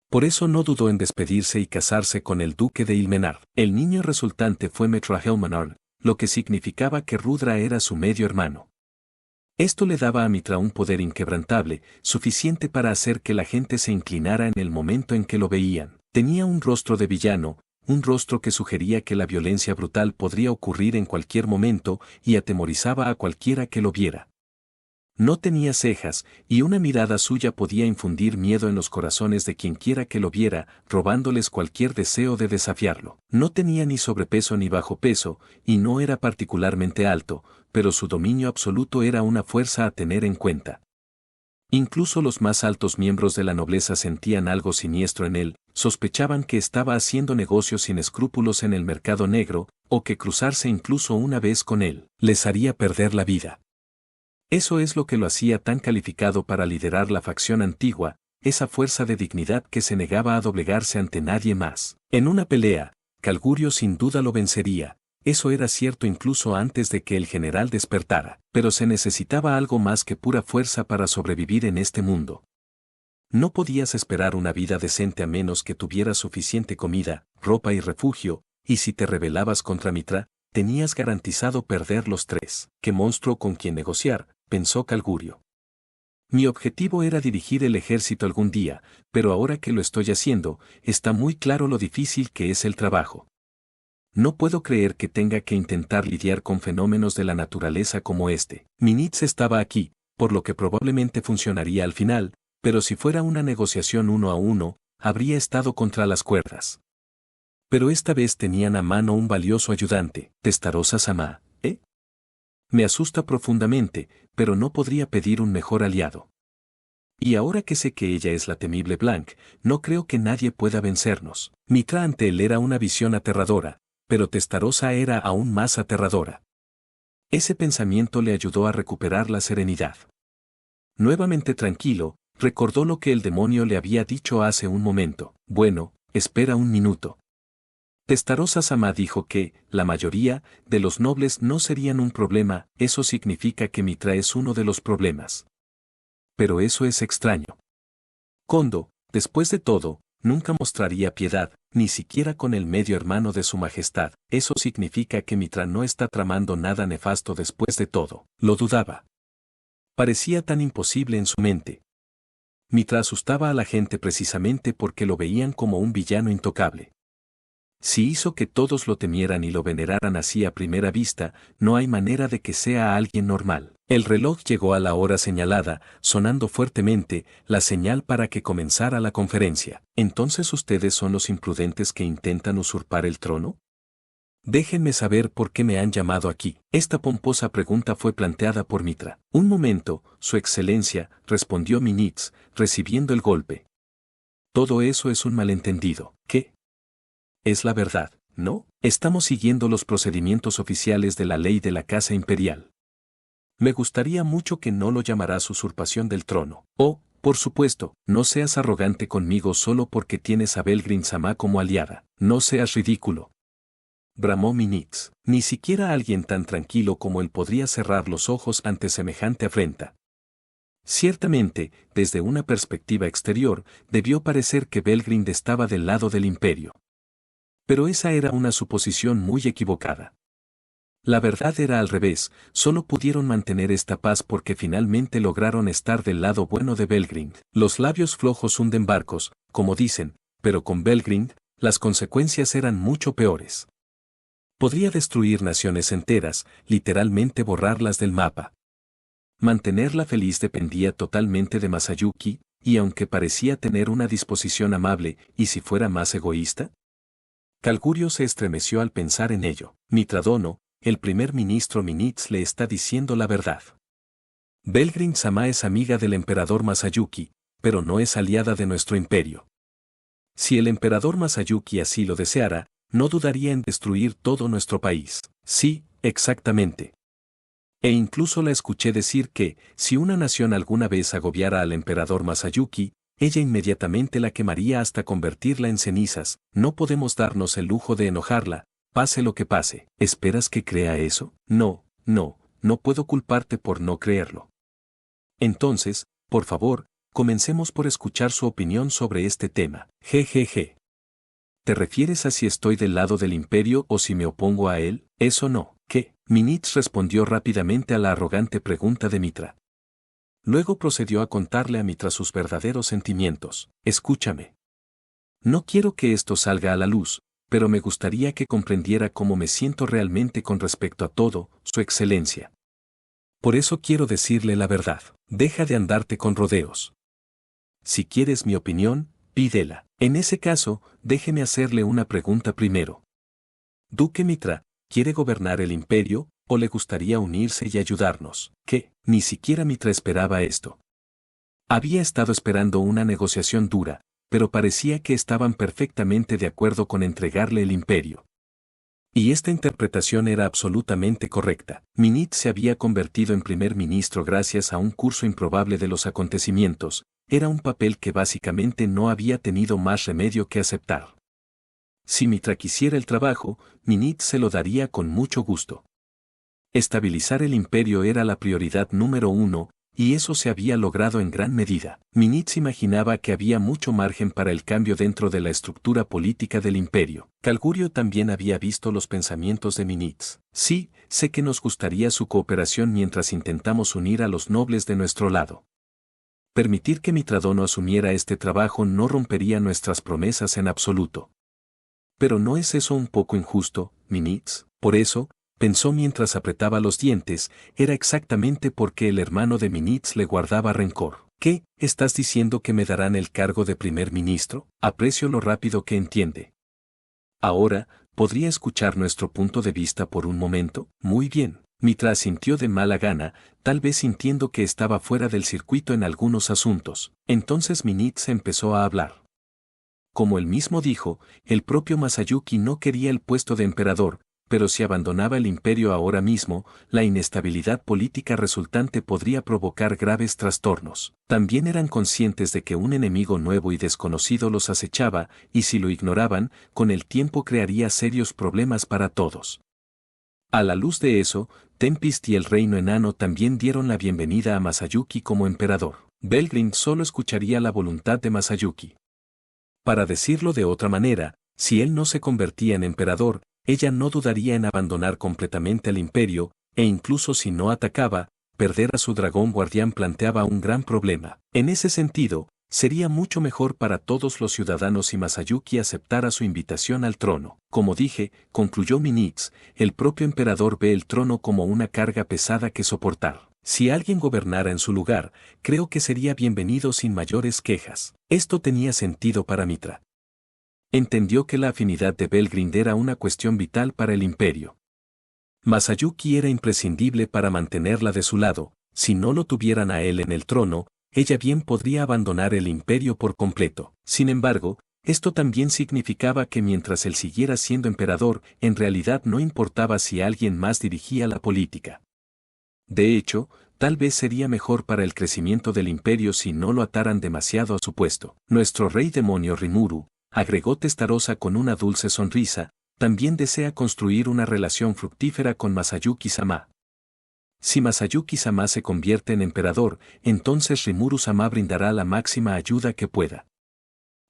S1: Por eso no dudó en despedirse y casarse con el duque de Ilmenar. El niño resultante fue Metra Helmanar, lo que significaba que Rudra era su medio hermano. Esto le daba a Mitra un poder inquebrantable, suficiente para hacer que la gente se inclinara en el momento en que lo veían. Tenía un rostro de villano, un rostro que sugería que la violencia brutal podría ocurrir en cualquier momento y atemorizaba a cualquiera que lo viera. No tenía cejas, y una mirada suya podía infundir miedo en los corazones de quienquiera que lo viera, robándoles cualquier deseo de desafiarlo. No tenía ni sobrepeso ni bajo peso, y no era particularmente alto, pero su dominio absoluto era una fuerza a tener en cuenta. Incluso los más altos miembros de la nobleza sentían algo siniestro en él, sospechaban que estaba haciendo negocios sin escrúpulos en el mercado negro, o que cruzarse incluso una vez con él les haría perder la vida. Eso es lo que lo hacía tan calificado para liderar la facción antigua, esa fuerza de dignidad que se negaba a doblegarse ante nadie más. En una pelea, Calgurio sin duda lo vencería, eso era cierto incluso antes de que el general despertara, pero se necesitaba algo más que pura fuerza para sobrevivir en este mundo. No podías esperar una vida decente a menos que tuvieras suficiente comida, ropa y refugio, y si te rebelabas contra Mitra, tenías garantizado perder los 3. ¿Qué monstruo con quien negociar?, pensó Calgurio. Mi objetivo era dirigir el ejército algún día, pero ahora que lo estoy haciendo, está muy claro lo difícil que es el trabajo. No puedo creer que tenga que intentar lidiar con fenómenos de la naturaleza como este. Minitz estaba aquí, por lo que probablemente funcionaría al final, pero si fuera una negociación 1 a 1, habría estado contra las cuerdas. Pero esta vez tenían a mano un valioso ayudante, Testarossa-sama, ¿eh? Me asusta profundamente, pero no podría pedir un mejor aliado. Y ahora que sé que ella es la temible Blanc, no creo que nadie pueda vencernos. Mitra ante él era una visión aterradora, pero Testarossa era aún más aterradora. Ese pensamiento le ayudó a recuperar la serenidad. Nuevamente tranquilo, recordó lo que el demonio le había dicho hace un momento. Bueno, espera un minuto. Testarossa-sama dijo que, la mayoría, de los nobles no serían un problema, eso significa que Mitra es uno de los problemas. Pero eso es extraño. Kondo, después de todo, nunca mostraría piedad, ni siquiera con el medio hermano de su majestad, eso significa que Mitra no está tramando nada nefasto después de todo, lo dudaba. Parecía tan imposible en su mente. Mitra asustaba a la gente precisamente porque lo veían como un villano intocable. Si hizo que todos lo temieran y lo veneraran así a primera vista, no hay manera de que sea alguien normal. El reloj llegó a la hora señalada, sonando fuertemente, la señal para que comenzara la conferencia. ¿Entonces ustedes son los imprudentes que intentan usurpar el trono? Déjenme saber por qué me han llamado aquí. Esta pomposa pregunta fue planteada por Mitra. Un momento, Su Excelencia, respondió Minix, recibiendo el golpe. Todo eso es un malentendido. ¿Qué? Es la verdad, ¿no? Estamos siguiendo los procedimientos oficiales de la ley de la Casa Imperial. Me gustaría mucho que no lo llamaras usurpación del trono. Oh, por supuesto, no seas arrogante conmigo solo porque tienes a Belgrin-sama como aliada. No seas ridículo. Bramó Minix. Ni siquiera alguien tan tranquilo como él podría cerrar los ojos ante semejante afrenta. Ciertamente, desde una perspectiva exterior, debió parecer que Belgrind estaba del lado del imperio. Pero esa era una suposición muy equivocada. La verdad era al revés, solo pudieron mantener esta paz porque finalmente lograron estar del lado bueno de Belgrind. Los labios flojos hunden barcos, como dicen, pero con Belgrind, las consecuencias eran mucho peores. Podría destruir naciones enteras, literalmente borrarlas del mapa. Mantenerla feliz dependía totalmente de Masayuki, y aunque parecía tener una disposición amable, ¿y si fuera más egoísta? Kalgurio se estremeció al pensar en ello. Mitradono, el primer ministro Minix le está diciendo la verdad. Belgrin-sama es amiga del emperador Masayuki, pero no es aliada de nuestro imperio. Si el emperador Masayuki así lo deseara, no dudaría en destruir todo nuestro país. Sí, exactamente. E incluso la escuché decir que, si una nación alguna vez agobiara al emperador Masayuki, ella inmediatamente la quemaría hasta convertirla en cenizas. No podemos darnos el lujo de enojarla, pase lo que pase. ¿Esperas que crea eso? No, no puedo culparte por no creerlo. Entonces, por favor, comencemos por escuchar su opinión sobre este tema. Jejeje. ¿Te refieres a si estoy del lado del imperio o si me opongo a él? Eso no. ¿Qué? Minix respondió rápidamente a la arrogante pregunta de Mitra. Luego procedió a contarle a Mitra sus verdaderos sentimientos. Escúchame. No quiero que esto salga a la luz, pero me gustaría que comprendiera cómo me siento realmente con respecto a todo, Su Excelencia. Por eso quiero decirle la verdad. Deja de andarte con rodeos. Si quieres mi opinión, pídela. En ese caso, déjeme hacerle una pregunta primero. Duque Mitra, ¿quiere gobernar el imperio, o le gustaría unirse y ayudarnos? ¿Qué? Ni siquiera Mitra esperaba esto. Había estado esperando una negociación dura, pero parecía que estaban perfectamente de acuerdo con entregarle el imperio. Y esta interpretación era absolutamente correcta. Minix se había convertido en primer ministro gracias a un curso improbable de los acontecimientos, era un papel que básicamente no había tenido más remedio que aceptar. Si Mitra quisiera el trabajo, Minix se lo daría con mucho gusto. Estabilizar el imperio era la prioridad número 1, y eso se había logrado en gran medida. Minix imaginaba que había mucho margen para el cambio dentro de la estructura política del imperio. Kalgurio también había visto los pensamientos de Minix. Sí, sé que nos gustaría su cooperación mientras intentamos unir a los nobles de nuestro lado. Permitir que Mitradono asumiera este trabajo no rompería nuestras promesas en absoluto. Pero ¿no es eso un poco injusto, Minix? Por eso, pensó mientras apretaba los dientes, era exactamente porque el hermano de Minix le guardaba rencor. ¿Qué? ¿Estás diciendo que me darán el cargo de primer ministro? Aprecio lo rápido que entiende. Ahora, ¿podría escuchar nuestro punto de vista por un momento? Muy bien. Mitra asintió de mala gana, tal vez sintiendo que estaba fuera del circuito en algunos asuntos. Entonces Minix empezó a hablar. Como él mismo dijo, el propio Masayuki no quería el puesto de emperador, pero si abandonaba el imperio ahora mismo, la inestabilidad política resultante podría provocar graves trastornos. También eran conscientes de que un enemigo nuevo y desconocido los acechaba, y si lo ignoraban, con el tiempo crearía serios problemas para todos. A la luz de eso, Tempest y el reino enano también dieron la bienvenida a Masayuki como emperador. Belgrind solo escucharía la voluntad de Masayuki. Para decirlo de otra manera, si él no se convertía en emperador, ella no dudaría en abandonar completamente al imperio, e incluso si no atacaba, perder a su dragón guardián planteaba un gran problema. En ese sentido, sería mucho mejor para todos los ciudadanos si Masayuki aceptara su invitación al trono. Como dije, concluyó Minix, el propio emperador ve el trono como una carga pesada que soportar. Si alguien gobernara en su lugar, creo que sería bienvenido sin mayores quejas. Esto tenía sentido para Mitra. Entendió que la afinidad de Belgrind era una cuestión vital para el imperio. Masayuki era imprescindible para mantenerla de su lado. Si no lo tuvieran a él en el trono, ella bien podría abandonar el imperio por completo. Sin embargo, esto también significaba que mientras él siguiera siendo emperador, en realidad no importaba si alguien más dirigía la política. De hecho, tal vez sería mejor para el crecimiento del imperio si no lo ataran demasiado a su puesto. Nuestro rey demonio Rimuru, agregó Testarossa con una dulce sonrisa, también desea construir una relación fructífera con Masayuki-sama. Si Masayuki-sama se convierte en emperador, entonces Rimuru-sama brindará la máxima ayuda que pueda.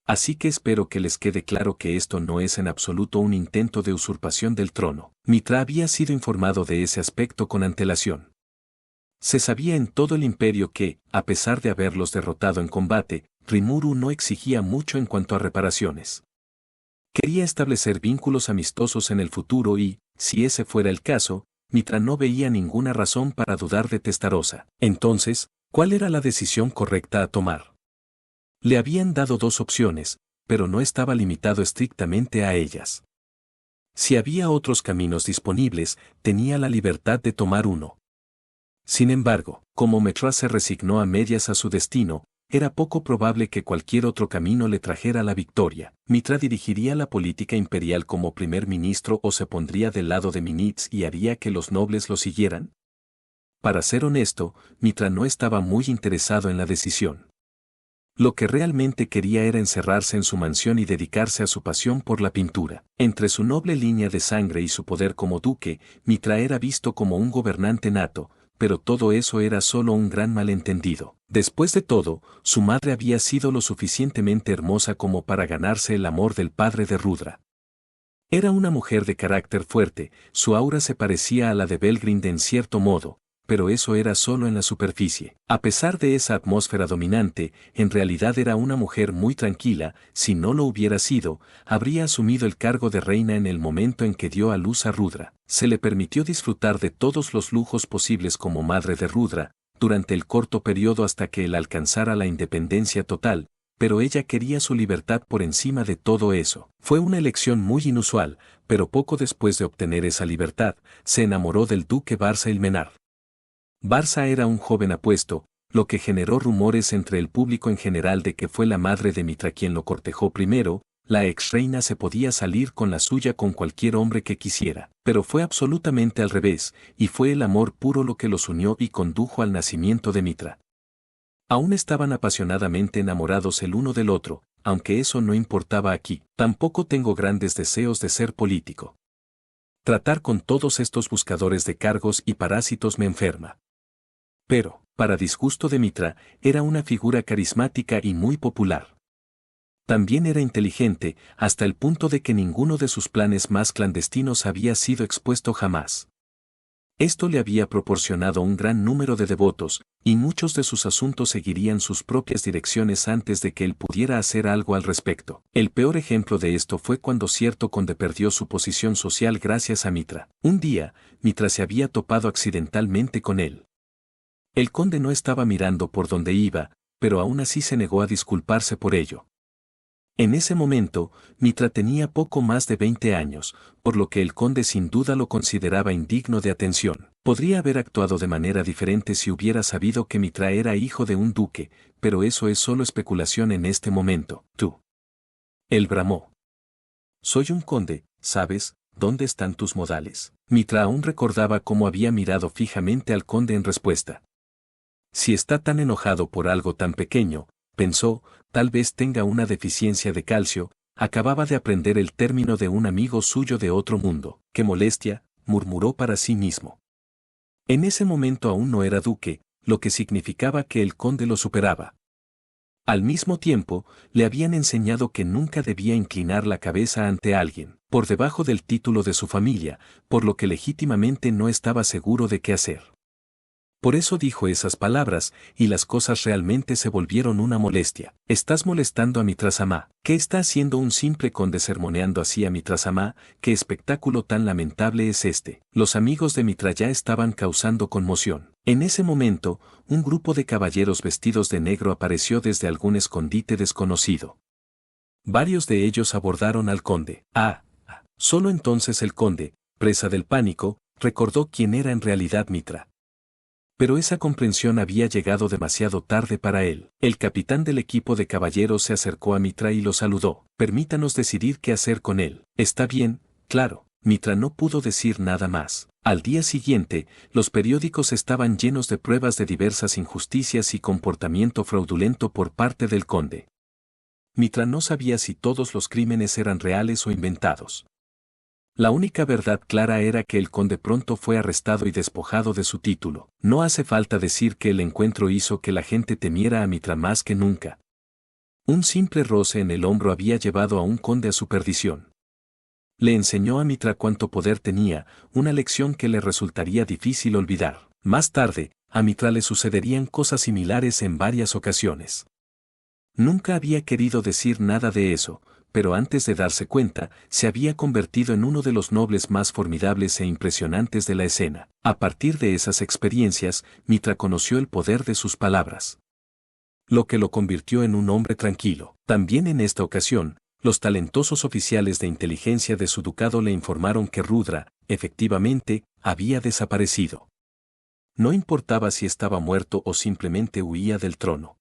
S1: Así que espero que les quede claro que esto no es en absoluto un intento de usurpación del trono. Mitra había sido informado de ese aspecto con antelación. Se sabía en todo el imperio que, a pesar de haberlos derrotado en combate, Rimuru no exigía mucho en cuanto a reparaciones. Quería establecer vínculos amistosos en el futuro y, si ese fuera el caso, Mitra no veía ninguna razón para dudar de Testarossa. Entonces, ¿cuál era la decisión correcta a tomar? Le habían dado dos opciones, pero no estaba limitado estrictamente a ellas. Si había otros caminos disponibles, tenía la libertad de tomar uno. Sin embargo, como Mitra se resignó a medias a su destino, era poco probable que cualquier otro camino le trajera la victoria. Mitra dirigiría la política imperial como primer ministro o se pondría del lado de Minix y haría que los nobles lo siguieran. Para ser honesto, Mitra no estaba muy interesado en la decisión. Lo que realmente quería era encerrarse en su mansión y dedicarse a su pasión por la pintura. Entre su noble línea de sangre y su poder como duque, Mitra era visto como un gobernante nato, pero todo eso era solo un gran malentendido. Después de todo, su madre había sido lo suficientemente hermosa como para ganarse el amor del padre de Rudra. Era una mujer de carácter fuerte, su aura se parecía a la de Belgrind en cierto modo, pero eso era solo en la superficie. A pesar de esa atmósfera dominante, en realidad era una mujer muy tranquila. Si no lo hubiera sido, habría asumido el cargo de reina en el momento en que dio a luz a Rudra. Se le permitió disfrutar de todos los lujos posibles como madre de Rudra, durante el corto periodo hasta que él alcanzara la independencia total, pero ella quería su libertad por encima de todo eso. Fue una elección muy inusual, pero poco después de obtener esa libertad, se enamoró del duque Barsa Ilmenar. Barsa era un joven apuesto, lo que generó rumores entre el público en general de que fue la madre de Mitra quien lo cortejó primero. La ex reina se podía salir con la suya con cualquier hombre que quisiera, pero fue absolutamente al revés, y fue el amor puro lo que los unió y condujo al nacimiento de Mitra. Aún estaban apasionadamente enamorados el uno del otro, aunque eso no importaba aquí. Tampoco tengo grandes deseos de ser político. Tratar con todos estos buscadores de cargos y parásitos me enferma. Pero, para disgusto de Mitra, era una figura carismática y muy popular. También era inteligente, hasta el punto de que ninguno de sus planes más clandestinos había sido expuesto jamás. Esto le había proporcionado un gran número de devotos, y muchos de sus asuntos seguirían sus propias direcciones antes de que él pudiera hacer algo al respecto. El peor ejemplo de esto fue cuando cierto conde perdió su posición social gracias a Mitra. Un día, Mitra se había topado accidentalmente con él. El conde no estaba mirando por donde iba, pero aún así se negó a disculparse por ello. En ese momento, Mitra tenía poco más de 20 años, por lo que el conde sin duda lo consideraba indigno de atención. Podría haber actuado de manera diferente si hubiera sabido que Mitra era hijo de un duque, pero eso es solo especulación en este momento. Tú. Él bramó. Soy un conde, ¿sabes, ¿dónde están tus modales? Mitra aún recordaba cómo había mirado fijamente al conde en respuesta. Si está tan enojado por algo tan pequeño, pensó, tal vez tenga una deficiencia de calcio, acababa de aprender el término de un amigo suyo de otro mundo. ¡Qué molestia!, murmuró para sí mismo. En ese momento aún no era duque, lo que significaba que el conde lo superaba. Al mismo tiempo, le habían enseñado que nunca debía inclinar la cabeza ante alguien, por debajo del título de su familia, por lo que legítimamente no estaba seguro de qué hacer. Por eso dijo esas palabras, y las cosas realmente se volvieron una molestia. Estás molestando a Mitra-sama. ¿Qué está haciendo un simple conde sermoneando así a Mitra-sama? ¿Qué espectáculo tan lamentable es este? Los amigos de Mitra ya estaban causando conmoción. En ese momento, un grupo de caballeros vestidos de negro apareció desde algún escondite desconocido. Varios de ellos abordaron al conde. Solo entonces el conde, presa del pánico, recordó quién era en realidad Mitra. Pero esa comprensión había llegado demasiado tarde para él. El capitán del equipo de caballeros se acercó a Mitra y lo saludó. Permítanos decidir qué hacer con él. Está bien, claro. Mitra no pudo decir nada más. Al día siguiente, los periódicos estaban llenos de pruebas de diversas injusticias y comportamiento fraudulento por parte del conde. Mitra no sabía si todos los crímenes eran reales o inventados. La única verdad clara era que el conde pronto fue arrestado y despojado de su título. No hace falta decir que el encuentro hizo que la gente temiera a Mitra más que nunca. Un simple roce en el hombro había llevado a un conde a su perdición. Le enseñó a Mitra cuánto poder tenía, una lección que le resultaría difícil olvidar. Más tarde, a Mitra le sucederían cosas similares en varias ocasiones. Nunca había querido decir nada de eso, pero antes de darse cuenta, se había convertido en uno de los nobles más formidables e impresionantes de la escena. A partir de esas experiencias, Mitra conoció el poder de sus palabras, lo que lo convirtió en un hombre tranquilo. También en esta ocasión, los talentosos oficiales de inteligencia de su ducado le informaron que Rudra, efectivamente, había desaparecido. No importaba si estaba muerto o simplemente huía del trono.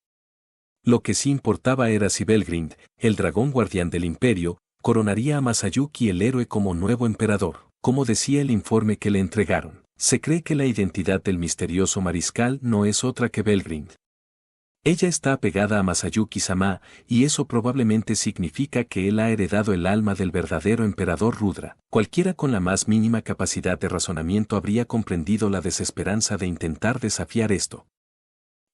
S1: Lo que sí importaba era si Belgrind, el dragón guardián del imperio, coronaría a Masayuki el héroe como nuevo emperador. Como decía el informe que le entregaron, se cree que la identidad del misterioso mariscal no es otra que Belgrind. Ella está apegada a Masayuki-sama, y eso probablemente significa que él ha heredado el alma del verdadero emperador Rudra. Cualquiera con la más mínima capacidad de razonamiento habría comprendido la desesperanza de intentar desafiar esto.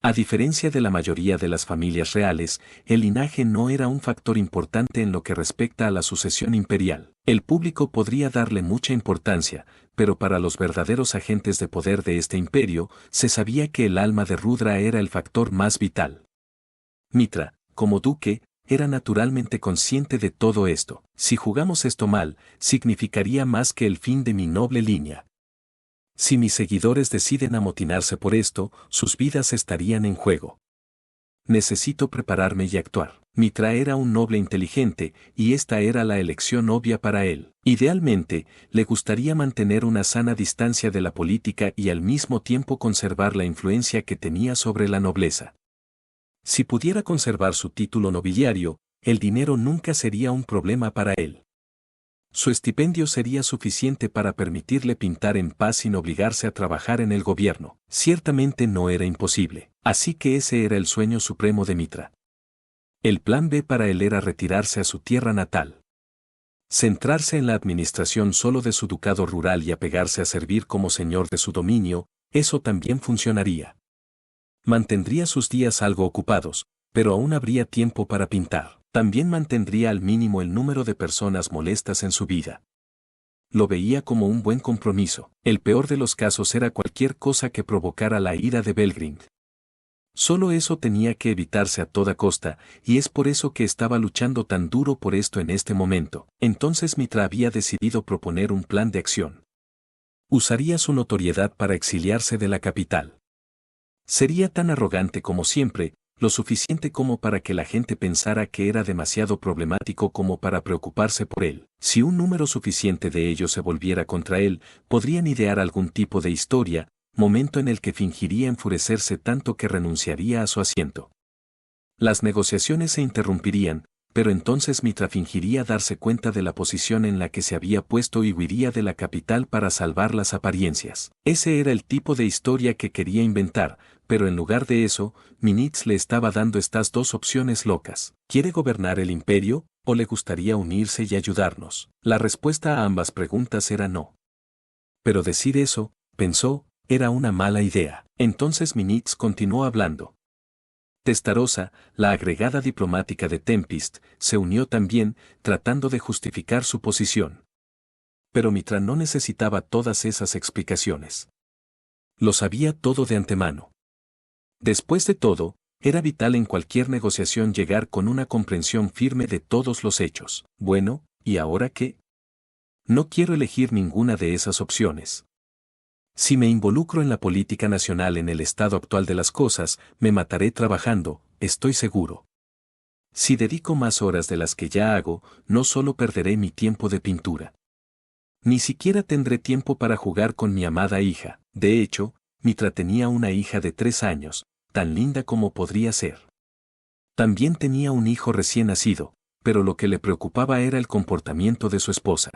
S1: A diferencia de la mayoría de las familias reales, el linaje no era un factor importante en lo que respecta a la sucesión imperial. El público podría darle mucha importancia, pero para los verdaderos agentes de poder de este imperio, se sabía que el alma de Rudra era el factor más vital. Mitra, como duque, era naturalmente consciente de todo esto. Si jugamos esto mal, significaría más que el fin de mi noble línea. Si mis seguidores deciden amotinarse por esto, sus vidas estarían en juego. Necesito prepararme y actuar. Mitra era un noble inteligente, y esta era la elección obvia para él. Idealmente, le gustaría mantener una sana distancia de la política y al mismo tiempo conservar la influencia que tenía sobre la nobleza. Si pudiera conservar su título nobiliario, el dinero nunca sería un problema para él. Su estipendio sería suficiente para permitirle pintar en paz sin obligarse a trabajar en el gobierno. Ciertamente no era imposible, así que ese era el sueño supremo de Mitra. El plan B para él era retirarse a su tierra natal. Centrarse en la administración solo de su ducado rural y apegarse a servir como señor de su dominio, eso también funcionaría. Mantendría sus días algo ocupados, pero aún habría tiempo para pintar. También mantendría al mínimo el número de personas molestas en su vida. Lo veía como un buen compromiso. El peor de los casos era cualquier cosa que provocara la ira de Belgrind. Solo eso tenía que evitarse a toda costa, y es por eso que estaba luchando tan duro por esto en este momento. Entonces Mitra había decidido proponer un plan de acción. Usaría su notoriedad para exiliarse de la capital. Sería tan arrogante como siempre, lo suficiente como para que la gente pensara que era demasiado problemático como para preocuparse por él. Si un número suficiente de ellos se volviera contra él, podrían idear algún tipo de historia, momento en el que fingiría enfurecerse tanto que renunciaría a su asiento. Las negociaciones se interrumpirían, pero entonces Mitra fingiría darse cuenta de la posición en la que se había puesto y huiría de la capital para salvar las apariencias. Ese era el tipo de historia que quería inventar, pero en lugar de eso, Minitz le estaba dando estas dos opciones locas. ¿Quiere gobernar el imperio, o le gustaría unirse y ayudarnos? La respuesta a ambas preguntas era no. Pero decir eso, pensó, era una mala idea. Entonces Minitz continuó hablando. Testarossa, la agregada diplomática de Tempest, se unió también, tratando de justificar su posición. Pero Mitra no necesitaba todas esas explicaciones. Lo sabía todo de antemano. Después de todo, era vital en cualquier negociación llegar con una comprensión firme de todos los hechos. Bueno, ¿y ahora qué? No quiero elegir ninguna de esas opciones. Si me involucro en la política nacional en el estado actual de las cosas, me mataré trabajando, estoy seguro. Si dedico más horas de las que ya hago, no solo perderé mi tiempo de pintura. Ni siquiera tendré tiempo para jugar con mi amada hija. De hecho, Mitra tenía una hija de 3 años, tan linda como podría ser. También tenía un hijo recién nacido, pero lo que le preocupaba era el comportamiento de su esposa.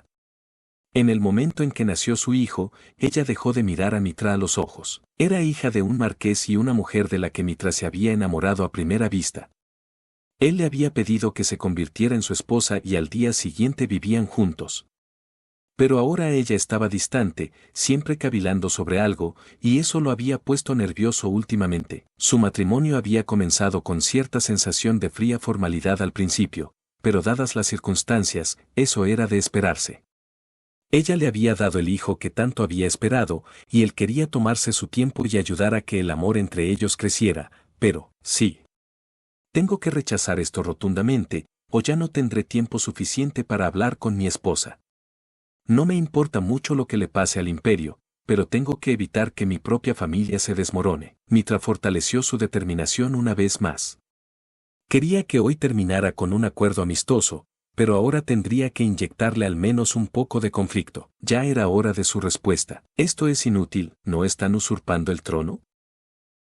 S1: En el momento en que nació su hijo, ella dejó de mirar a Mitra a los ojos. Era hija de un marqués y una mujer de la que Mitra se había enamorado a primera vista. Él le había pedido que se convirtiera en su esposa y al día siguiente vivían juntos. Pero ahora ella estaba distante, siempre cavilando sobre algo, y eso lo había puesto nervioso últimamente. Su matrimonio había comenzado con cierta sensación de fría formalidad al principio, pero dadas las circunstancias, eso era de esperarse. Ella le había dado el hijo que tanto había esperado, y él quería tomarse su tiempo y ayudar a que el amor entre ellos creciera, pero, sí. Tengo que rechazar esto rotundamente, o ya no tendré tiempo suficiente para hablar con mi esposa. No me importa mucho lo que le pase al imperio, pero tengo que evitar que mi propia familia se desmorone. Mitra fortaleció su determinación una vez más. Quería que hoy terminara con un acuerdo amistoso, pero ahora tendría que inyectarle al menos un poco de conflicto. Ya era hora de su respuesta. Esto es inútil, ¿no están usurpando el trono?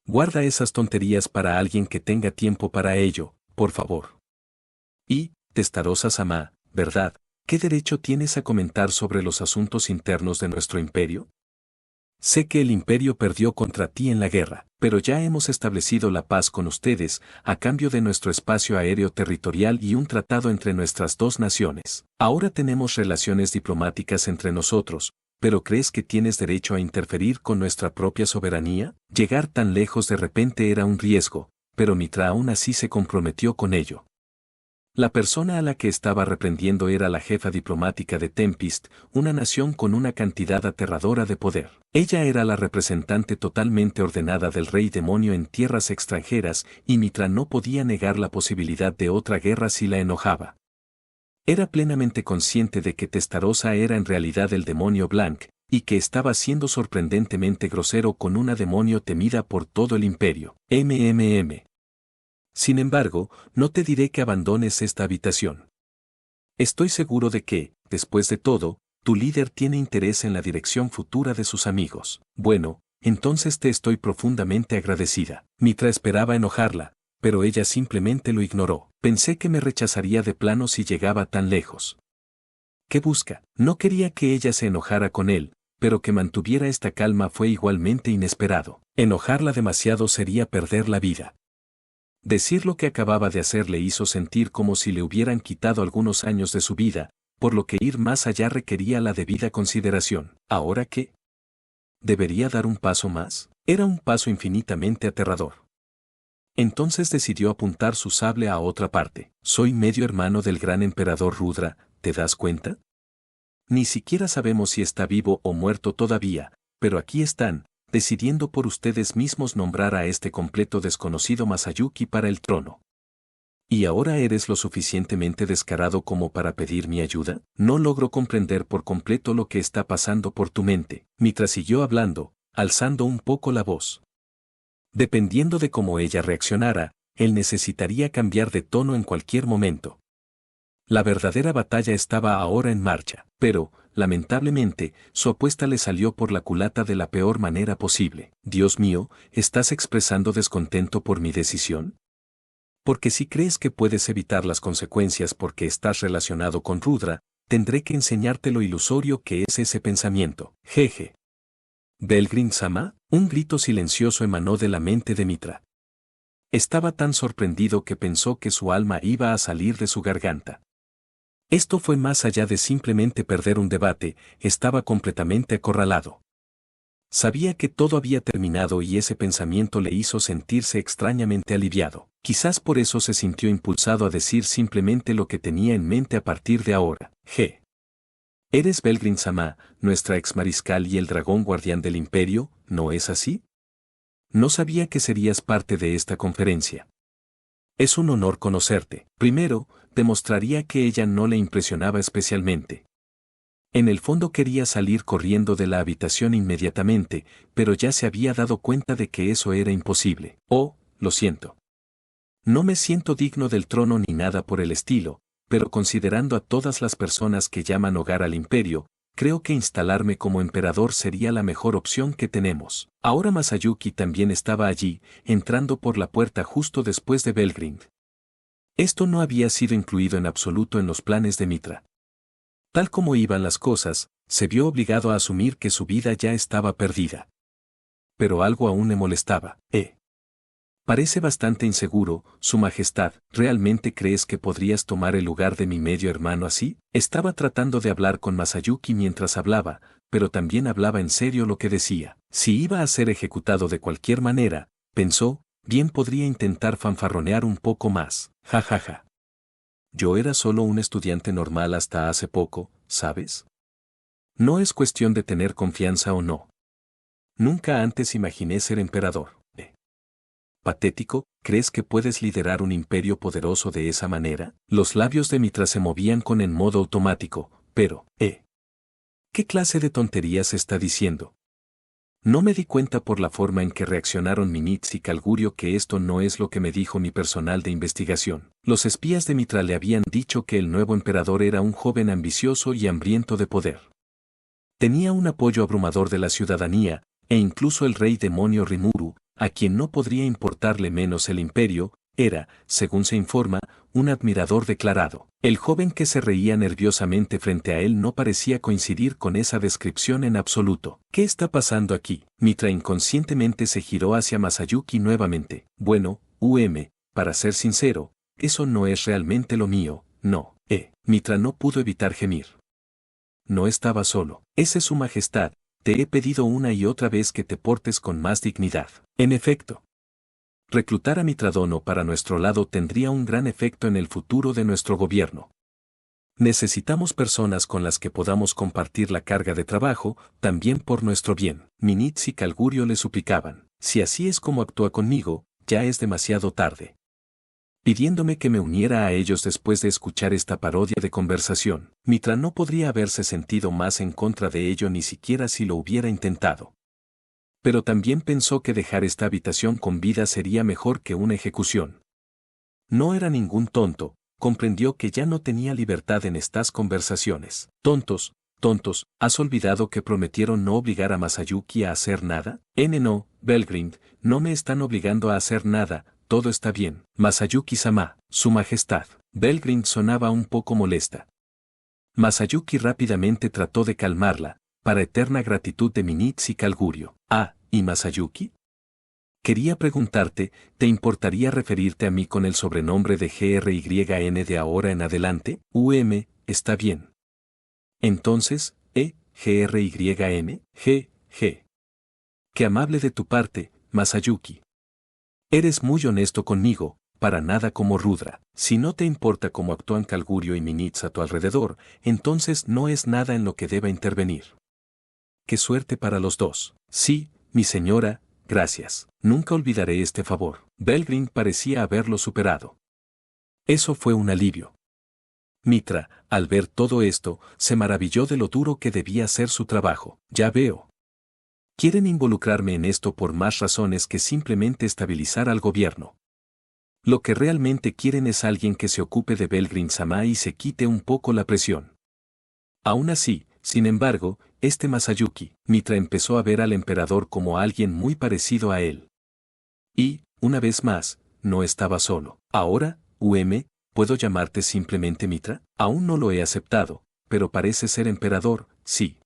S1: Guarda esas tonterías para alguien que tenga tiempo para ello, por favor. Y, Testarossa-sama, ¿verdad? ¿Qué derecho tienes a comentar sobre los asuntos internos de nuestro imperio? Sé que el imperio perdió contra ti en la guerra, pero ya hemos establecido la paz con ustedes, a cambio de nuestro espacio aéreo territorial y un tratado entre nuestras dos naciones. Ahora tenemos relaciones diplomáticas entre nosotros, pero ¿crees que tienes derecho a interferir con nuestra propia soberanía? Llegar tan lejos de repente era un riesgo, pero Mitra aún así se comprometió con ello. La persona a la que estaba reprendiendo era la jefa diplomática de Tempest, una nación con una cantidad aterradora de poder. Ella era la representante totalmente ordenada del rey demonio en tierras extranjeras y Mitra no podía negar la posibilidad de otra guerra si la enojaba. Era plenamente consciente de que Testarossa era en realidad el demonio Blanc, y que estaba siendo sorprendentemente grosero con una demonio temida por todo el imperio. Sin embargo, no te diré que abandones esta habitación. Estoy seguro de que, después de todo, tu líder tiene interés en la dirección futura de sus amigos. Bueno, entonces te estoy profundamente agradecida. Mitra esperaba enojarla, pero ella simplemente lo ignoró. Pensé que me rechazaría de plano si llegaba tan lejos. ¿Qué busca? No quería que ella se enojara con él, pero que mantuviera esta calma fue igualmente inesperado. Enojarla demasiado sería perder la vida. Decir lo que acababa de hacer le hizo sentir como si le hubieran quitado algunos años de su vida, por lo que ir más allá requería la debida consideración. ¿Ahora qué? ¿Debería dar un paso más? Era un paso infinitamente aterrador. Entonces decidió apuntar su sable a otra parte. Soy medio hermano del gran emperador Rudra, ¿te das cuenta? Ni siquiera sabemos si está vivo o muerto todavía, pero aquí están, decidiendo por ustedes mismos nombrar a este completo desconocido Masayuki para el trono. ¿Y ahora eres lo suficientemente descarado como para pedir mi ayuda? No logro comprender por completo lo que está pasando por tu mente. Mitra siguió hablando, alzando un poco la voz. Dependiendo de cómo ella reaccionara, él necesitaría cambiar de tono en cualquier momento. La verdadera batalla estaba ahora en marcha, pero, lamentablemente, su apuesta le salió por la culata de la peor manera posible. Dios mío, ¿estás expresando descontento por mi decisión? Porque si crees que puedes evitar las consecuencias porque estás relacionado con Rudra, tendré que enseñarte lo ilusorio que es ese pensamiento. Jeje. Belgrin-sama, un grito silencioso emanó de la mente de Mitra. Estaba tan sorprendido que pensó que su alma iba a salir de su garganta. Esto fue más allá de simplemente perder un debate, estaba completamente acorralado. Sabía que todo había terminado y ese pensamiento le hizo sentirse extrañamente aliviado. Quizás por eso se sintió impulsado a decir simplemente lo que tenía en mente a partir de ahora. G. Eres Belgrin-sama, nuestra exmariscal y el dragón guardián del imperio, ¿no es así? No sabía que serías parte de esta conferencia. Es un honor conocerte. Primero, demostraría que ella no le impresionaba especialmente. En el fondo quería salir corriendo de la habitación inmediatamente, pero ya se había dado cuenta de que eso era imposible. Oh, lo siento. No me siento digno del trono ni nada por el estilo, pero considerando a todas las personas que llaman hogar al imperio, creo que instalarme como emperador sería la mejor opción que tenemos. Ahora Masayuki también estaba allí, entrando por la puerta justo después de Belgrind. Esto no había sido incluido en absoluto en los planes de Mitra. Tal como iban las cosas, se vio obligado a asumir que su vida ya estaba perdida. Pero algo aún le molestaba. Parece bastante inseguro, Su Majestad, ¿realmente crees que podrías tomar el lugar de mi medio hermano así? Estaba tratando de hablar con Masayuki mientras hablaba, pero también hablaba en serio lo que decía. Si iba a ser ejecutado de cualquier manera, pensó, bien podría intentar fanfarronear un poco más. Jajaja. Yo era solo un estudiante normal hasta hace poco, ¿sabes? No es cuestión de tener confianza o no. Nunca antes imaginé ser emperador. Patético, ¿crees que puedes liderar un imperio poderoso de esa manera? Los labios de Mitra se movían en modo automático, pero, ¿qué clase de tonterías está diciendo? No me di cuenta por la forma en que reaccionaron Minitz y Calgurio que esto no es lo que me dijo mi personal de investigación. Los espías de Mitra le habían dicho que el nuevo emperador era un joven ambicioso y hambriento de poder. Tenía un apoyo abrumador de la ciudadanía, e incluso el rey demonio Rimuru, a quien no podría importarle menos el imperio, era, según se informa, un admirador declarado. El joven que se reía nerviosamente frente a él no parecía coincidir con esa descripción en absoluto. ¿Qué está pasando aquí? Mitra inconscientemente se giró hacia Masayuki nuevamente. Bueno, para ser sincero, eso no es realmente lo mío, no. Mitra no pudo evitar gemir. No estaba solo. Ese es Su Majestad, te he pedido una y otra vez que te portes con más dignidad. En efecto. Reclutar a Mitradono para nuestro lado tendría un gran efecto en el futuro de nuestro gobierno. Necesitamos personas con las que podamos compartir la carga de trabajo, también por nuestro bien. Minitz y Calgurio le suplicaban. Si así es como actúa conmigo, ya es demasiado tarde. Pidiéndome que me uniera a ellos después de escuchar esta parodia de conversación. Mitra no podría haberse sentido más en contra de ello ni siquiera si lo hubiera intentado. Pero también pensó que dejar esta habitación con vida sería mejor que una ejecución. No era ningún tonto, comprendió que ya no tenía libertad en estas conversaciones. Tontos, ¿has olvidado que prometieron no obligar a Masayuki a hacer nada? No, Belgrind, no me están obligando a hacer nada, todo está bien. Masayuki-sama, Su Majestad. Belgrind sonaba un poco molesta. Masayuki rápidamente trató de calmarla, para eterna gratitud de Minitz y Calgurio. ¿Y Masayuki? Quería preguntarte, ¿te importaría referirte a mí con el sobrenombre de GRYN de ahora en adelante? Está bien. Entonces, GRYN, G. Qué amable de tu parte, Masayuki. Eres muy honesto conmigo, para nada como Rudra. Si no te importa cómo actúan Calgurio y Minitz a tu alrededor, entonces no es nada en lo que deba intervenir. Qué suerte para los dos. Sí, mi señora, gracias. Nunca olvidaré este favor. Belgrind parecía haberlo superado. Eso fue un alivio. Mitra, al ver todo esto, se maravilló de lo duro que debía ser su trabajo. Ya veo. Quieren involucrarme en esto por más razones que simplemente estabilizar al gobierno. Lo que realmente quieren es alguien que se ocupe de Belgrind-sama y se quite un poco la presión. Aún así, sin embargo, Masayuki, Mitra empezó a ver al emperador como alguien muy parecido a él. Y, una vez más, no estaba solo. Ahora, ¿puedo llamarte simplemente Mitra? Aún no lo he aceptado, pero parece ser emperador, sí.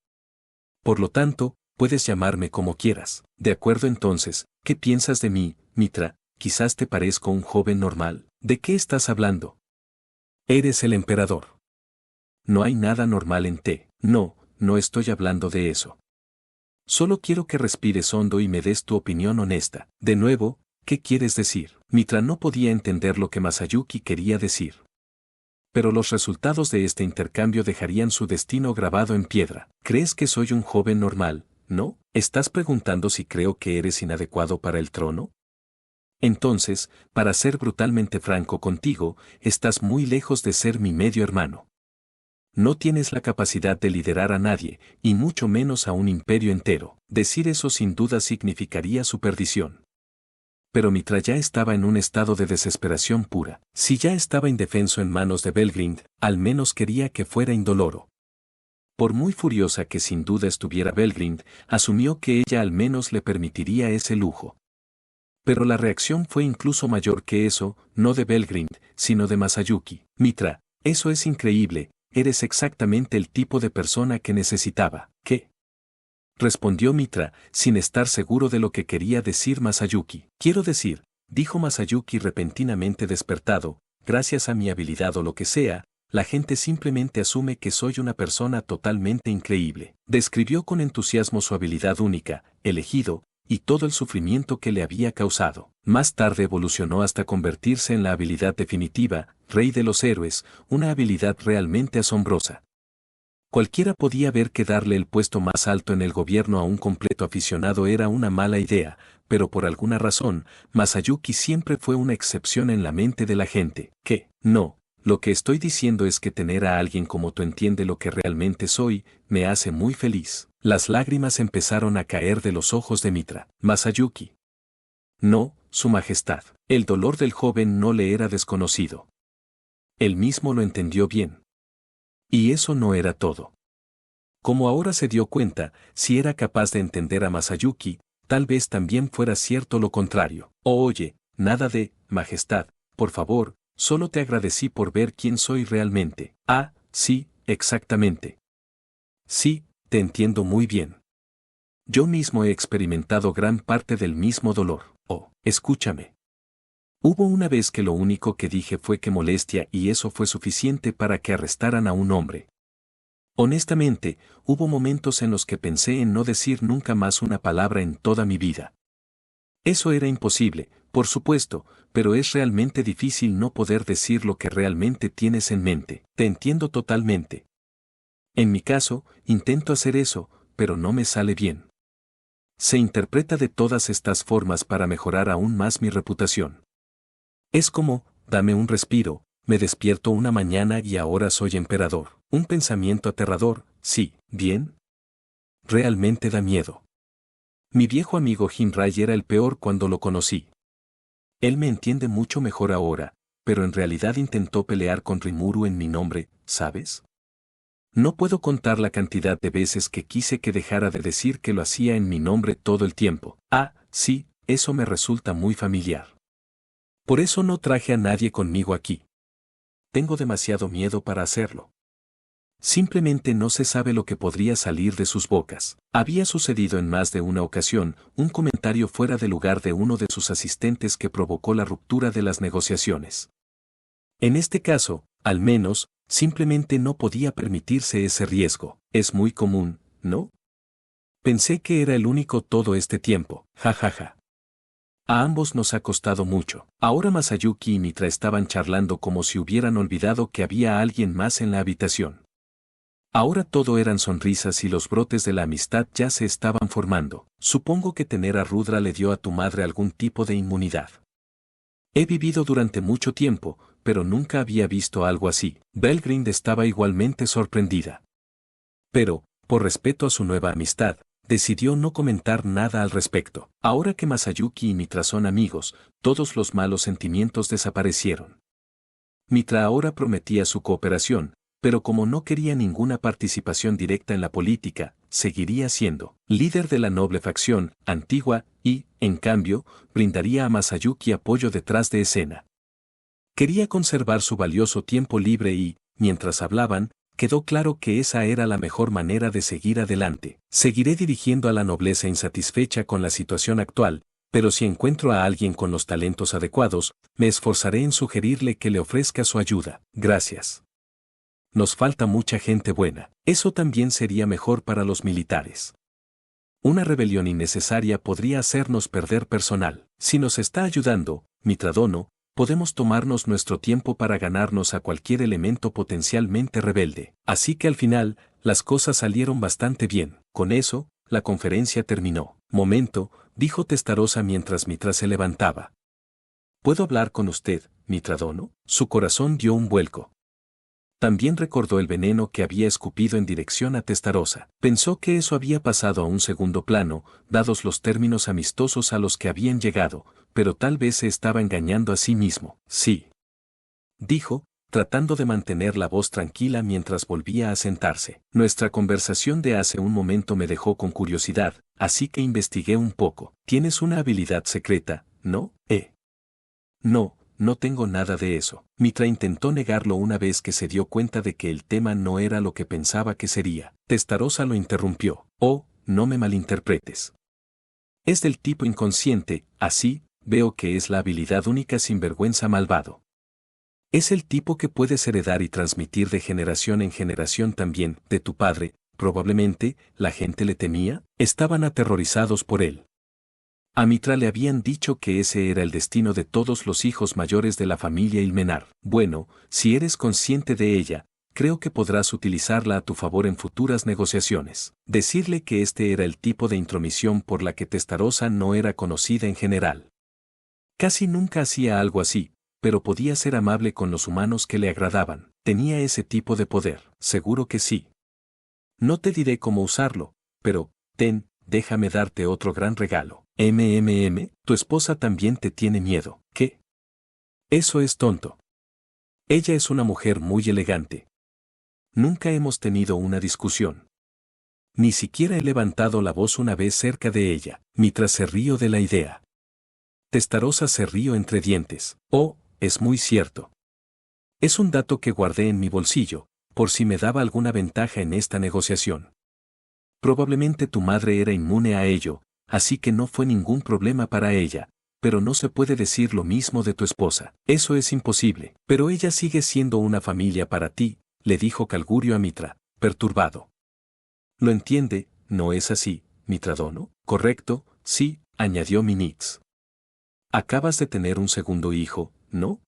S1: Por lo tanto, puedes llamarme como quieras. De acuerdo entonces, ¿qué piensas de mí, Mitra? Quizás te parezco un joven normal. ¿De qué estás hablando? Eres el emperador. No hay nada normal en ti. No, no estoy hablando de eso. Solo quiero que respires hondo y me des tu opinión honesta. De nuevo, ¿qué quieres decir? Mitra no podía entender lo que Masayuki quería decir. Pero los resultados de este intercambio dejarían su destino grabado en piedra. ¿Crees que soy un joven normal? ¿No? ¿Estás preguntando si creo que eres inadecuado para el trono? Entonces, para ser brutalmente franco contigo, estás muy lejos de ser mi medio hermano. No tienes la capacidad de liderar a nadie, y mucho menos a un imperio entero. Decir eso sin duda significaría su perdición. Pero Mitra ya estaba en un estado de desesperación pura. Si ya estaba indefenso en manos de Belgrind, al menos quería que fuera indoloro. Por muy furiosa que sin duda estuviera Belgrind, asumió que ella al menos le permitiría ese lujo. Pero la reacción fue incluso mayor que eso, no de Belgrind, sino de Masayuki. Mitra, eso es increíble, eres exactamente el tipo de persona que necesitaba. ¿Qué? Respondió Mitra, sin estar seguro de lo que quería decir Masayuki. Quiero decir, dijo Masayuki repentinamente despertado, gracias a mi habilidad o lo que sea, la gente simplemente asume que soy una persona totalmente increíble. Describió con entusiasmo su habilidad única, elegido, y todo el sufrimiento que le había causado. Más tarde evolucionó hasta convertirse en la habilidad definitiva, Rey de los Héroes, una habilidad realmente asombrosa. Cualquiera podía ver que darle el puesto más alto en el gobierno a un completo aficionado era una mala idea, pero por alguna razón, Masayuki siempre fue una excepción en la mente de la gente. ¿Qué? No, lo que estoy diciendo es que tener a alguien como tú entiende lo que realmente soy, me hace muy feliz. Las lágrimas empezaron a caer de los ojos de Mitra. Masayuki. No, Su Majestad. El dolor del joven no le era desconocido. Él mismo lo entendió bien. Y eso no era todo. Como ahora se dio cuenta, si era capaz de entender a Masayuki, tal vez también fuera cierto lo contrario. Oh, oye, nada de, Majestad, por favor, solo te agradecí por ver quién soy realmente. Ah, sí, exactamente. Sí, te entiendo muy bien. Yo mismo he experimentado gran parte del mismo dolor. Oh, escúchame. Hubo una vez que lo único que dije fue que molestia y eso fue suficiente para que arrestaran a un hombre. Honestamente, hubo momentos en los que pensé en no decir nunca más una palabra en toda mi vida. Eso era imposible, por supuesto, pero es realmente difícil no poder decir lo que realmente tienes en mente. Te entiendo totalmente. En mi caso, intento hacer eso, pero no me sale bien. Se interpreta de todas estas formas para mejorar aún más mi reputación. Es como, dame un respiro, me despierto una mañana y ahora soy emperador. Un pensamiento aterrador, sí, bien. Realmente da miedo. Mi viejo amigo Hinrai era el peor cuando lo conocí. Él me entiende mucho mejor ahora, pero en realidad intentó pelear con Rimuru en mi nombre, ¿sabes? No puedo contar la cantidad de veces que quise que dejara de decir que lo hacía en mi nombre todo el tiempo. Ah, sí, eso me resulta muy familiar. Por eso no traje a nadie conmigo aquí. Tengo demasiado miedo para hacerlo. Simplemente no se sabe lo que podría salir de sus bocas. Había sucedido en más de una ocasión un comentario fuera de lugar de uno de sus asistentes que provocó la ruptura de las negociaciones. En este caso, al menos, simplemente no podía permitirse ese riesgo. Es muy común, ¿no? Pensé que era el único todo este tiempo, jajaja. A ambos nos ha costado mucho. Ahora Masayuki y Mitra estaban charlando como si hubieran olvidado que había alguien más en la habitación. Ahora todo eran sonrisas y los brotes de la amistad ya se estaban formando. Supongo que tener a Rudra le dio a tu madre algún tipo de inmunidad. He vivido durante mucho tiempo, pero nunca había visto algo así. Belgrind estaba igualmente sorprendida. Pero, por respeto a su nueva amistad, decidió no comentar nada al respecto. Ahora que Masayuki y Mitra son amigos, todos los malos sentimientos desaparecieron. Mitra ahora prometía su cooperación, pero como no quería ninguna participación directa en la política, seguiría siendo líder de la noble facción antigua y, en cambio, brindaría a Masayuki apoyo detrás de escena. Quería conservar su valioso tiempo libre y, mientras hablaban, quedó claro que esa era la mejor manera de seguir adelante. Seguiré dirigiendo a la nobleza insatisfecha con la situación actual, pero si encuentro a alguien con los talentos adecuados, me esforzaré en sugerirle que le ofrezca su ayuda. Gracias. Nos falta mucha gente buena. Eso también sería mejor para los militares. Una rebelión innecesaria podría hacernos perder personal. Si nos está ayudando, Mitradono, podemos tomarnos nuestro tiempo para ganarnos a cualquier elemento potencialmente rebelde. Así que al final, las cosas salieron bastante bien. Con eso, la conferencia terminó. Momento, dijo Testarossa mientras Mitra se levantaba. ¿Puedo hablar con usted, Mitradono? Su corazón dio un vuelco. También recordó el veneno que había escupido en dirección a Testarossa. Pensó que eso había pasado a un segundo plano, dados los términos amistosos a los que habían llegado, pero tal vez se estaba engañando a sí mismo. Sí. Dijo, tratando de mantener la voz tranquila mientras volvía a sentarse. Nuestra conversación de hace un momento me dejó con curiosidad, así que investigué un poco. Tienes una habilidad secreta, ¿no? No. No tengo nada de eso. Mitra intentó negarlo una vez que se dio cuenta de que el tema no era lo que pensaba que sería. Testarossa lo interrumpió. Oh, no me malinterpretes. Es del tipo inconsciente, así, veo que es la habilidad única sinvergüenza malvado. Es el tipo que puedes heredar y transmitir de generación en generación también, de tu padre, probablemente, la gente le temía, estaban aterrorizados por él. A Mitra le habían dicho que ese era el destino de todos los hijos mayores de la familia Ilmenar. Bueno, si eres consciente de ella, creo que podrás utilizarla a tu favor en futuras negociaciones. Decirle que este era el tipo de intromisión por la que Testarossa no era conocida en general. Casi nunca hacía algo así, pero podía ser amable con los humanos que le agradaban. Tenía ese tipo de poder. Seguro que sí. No te diré cómo usarlo, pero, déjame darte otro gran regalo. Tu esposa también te tiene miedo. ¿Qué? Eso es tonto. Ella es una mujer muy elegante. Nunca hemos tenido una discusión. Ni siquiera he levantado la voz una vez cerca de ella. Mitra se rió de la idea. Testarossa se rió entre dientes. Oh, es muy cierto. Es un dato que guardé en mi bolsillo, por si me daba alguna ventaja en esta negociación. Probablemente tu madre era inmune a ello, así que no fue ningún problema para ella, pero no se puede decir lo mismo de tu esposa. Eso es imposible. Pero ella sigue siendo una familia para ti, le dijo Calgurio a Mitra, perturbado. ¿Lo entiende? ¿No es así, Mitradono? Correcto, sí, añadió Minix. Acabas de tener un segundo hijo, ¿no?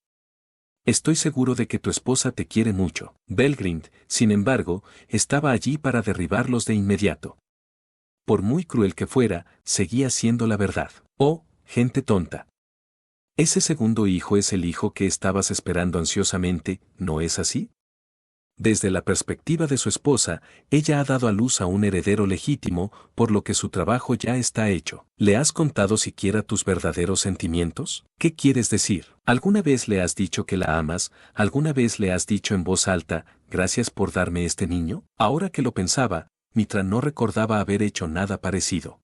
S1: Estoy seguro de que tu esposa te quiere mucho. Belgrind, sin embargo, estaba allí para derribarlos de inmediato. Por muy cruel que fuera, seguía siendo la verdad. Oh, gente tonta. Ese segundo hijo es el hijo que estabas esperando ansiosamente, ¿no es así? Desde la perspectiva de su esposa, ella ha dado a luz a un heredero legítimo, por lo que su trabajo ya está hecho. ¿Le has contado siquiera tus verdaderos sentimientos? ¿Qué quieres decir? ¿Alguna vez le has dicho que la amas? ¿Alguna vez le has dicho en voz alta, gracias por darme este niño? Ahora que lo pensaba, Mitra no recordaba haber hecho nada parecido.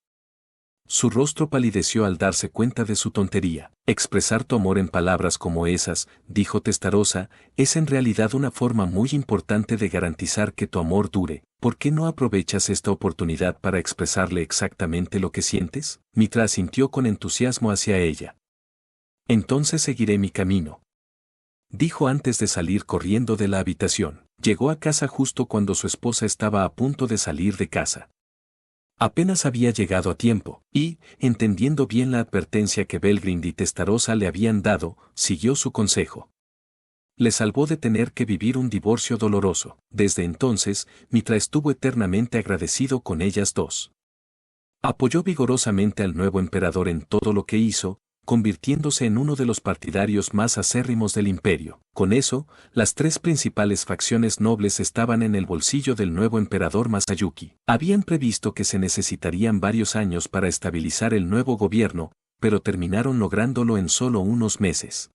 S1: Su rostro palideció al darse cuenta de su tontería. Expresar tu amor en palabras como esas, dijo Testarossa, es en realidad una forma muy importante de garantizar que tu amor dure. ¿Por qué no aprovechas esta oportunidad para expresarle exactamente lo que sientes? Mitra asintió con entusiasmo hacia ella. Entonces seguiré mi camino, dijo antes de salir corriendo de la habitación. Llegó a casa justo cuando su esposa estaba a punto de salir de casa. Apenas había llegado a tiempo, y, entendiendo bien la advertencia que Belgrind y Testarossa le habían dado, siguió su consejo. Le salvó de tener que vivir un divorcio doloroso. Desde entonces, Mitra estuvo eternamente agradecido con ellas dos. Apoyó vigorosamente al nuevo emperador en todo lo que hizo, convirtiéndose en uno de los partidarios más acérrimos del imperio. Con eso, las tres principales facciones nobles estaban en el bolsillo del nuevo emperador Masayuki. Habían previsto que se necesitarían varios años para estabilizar el nuevo gobierno, pero terminaron lográndolo en solo unos meses.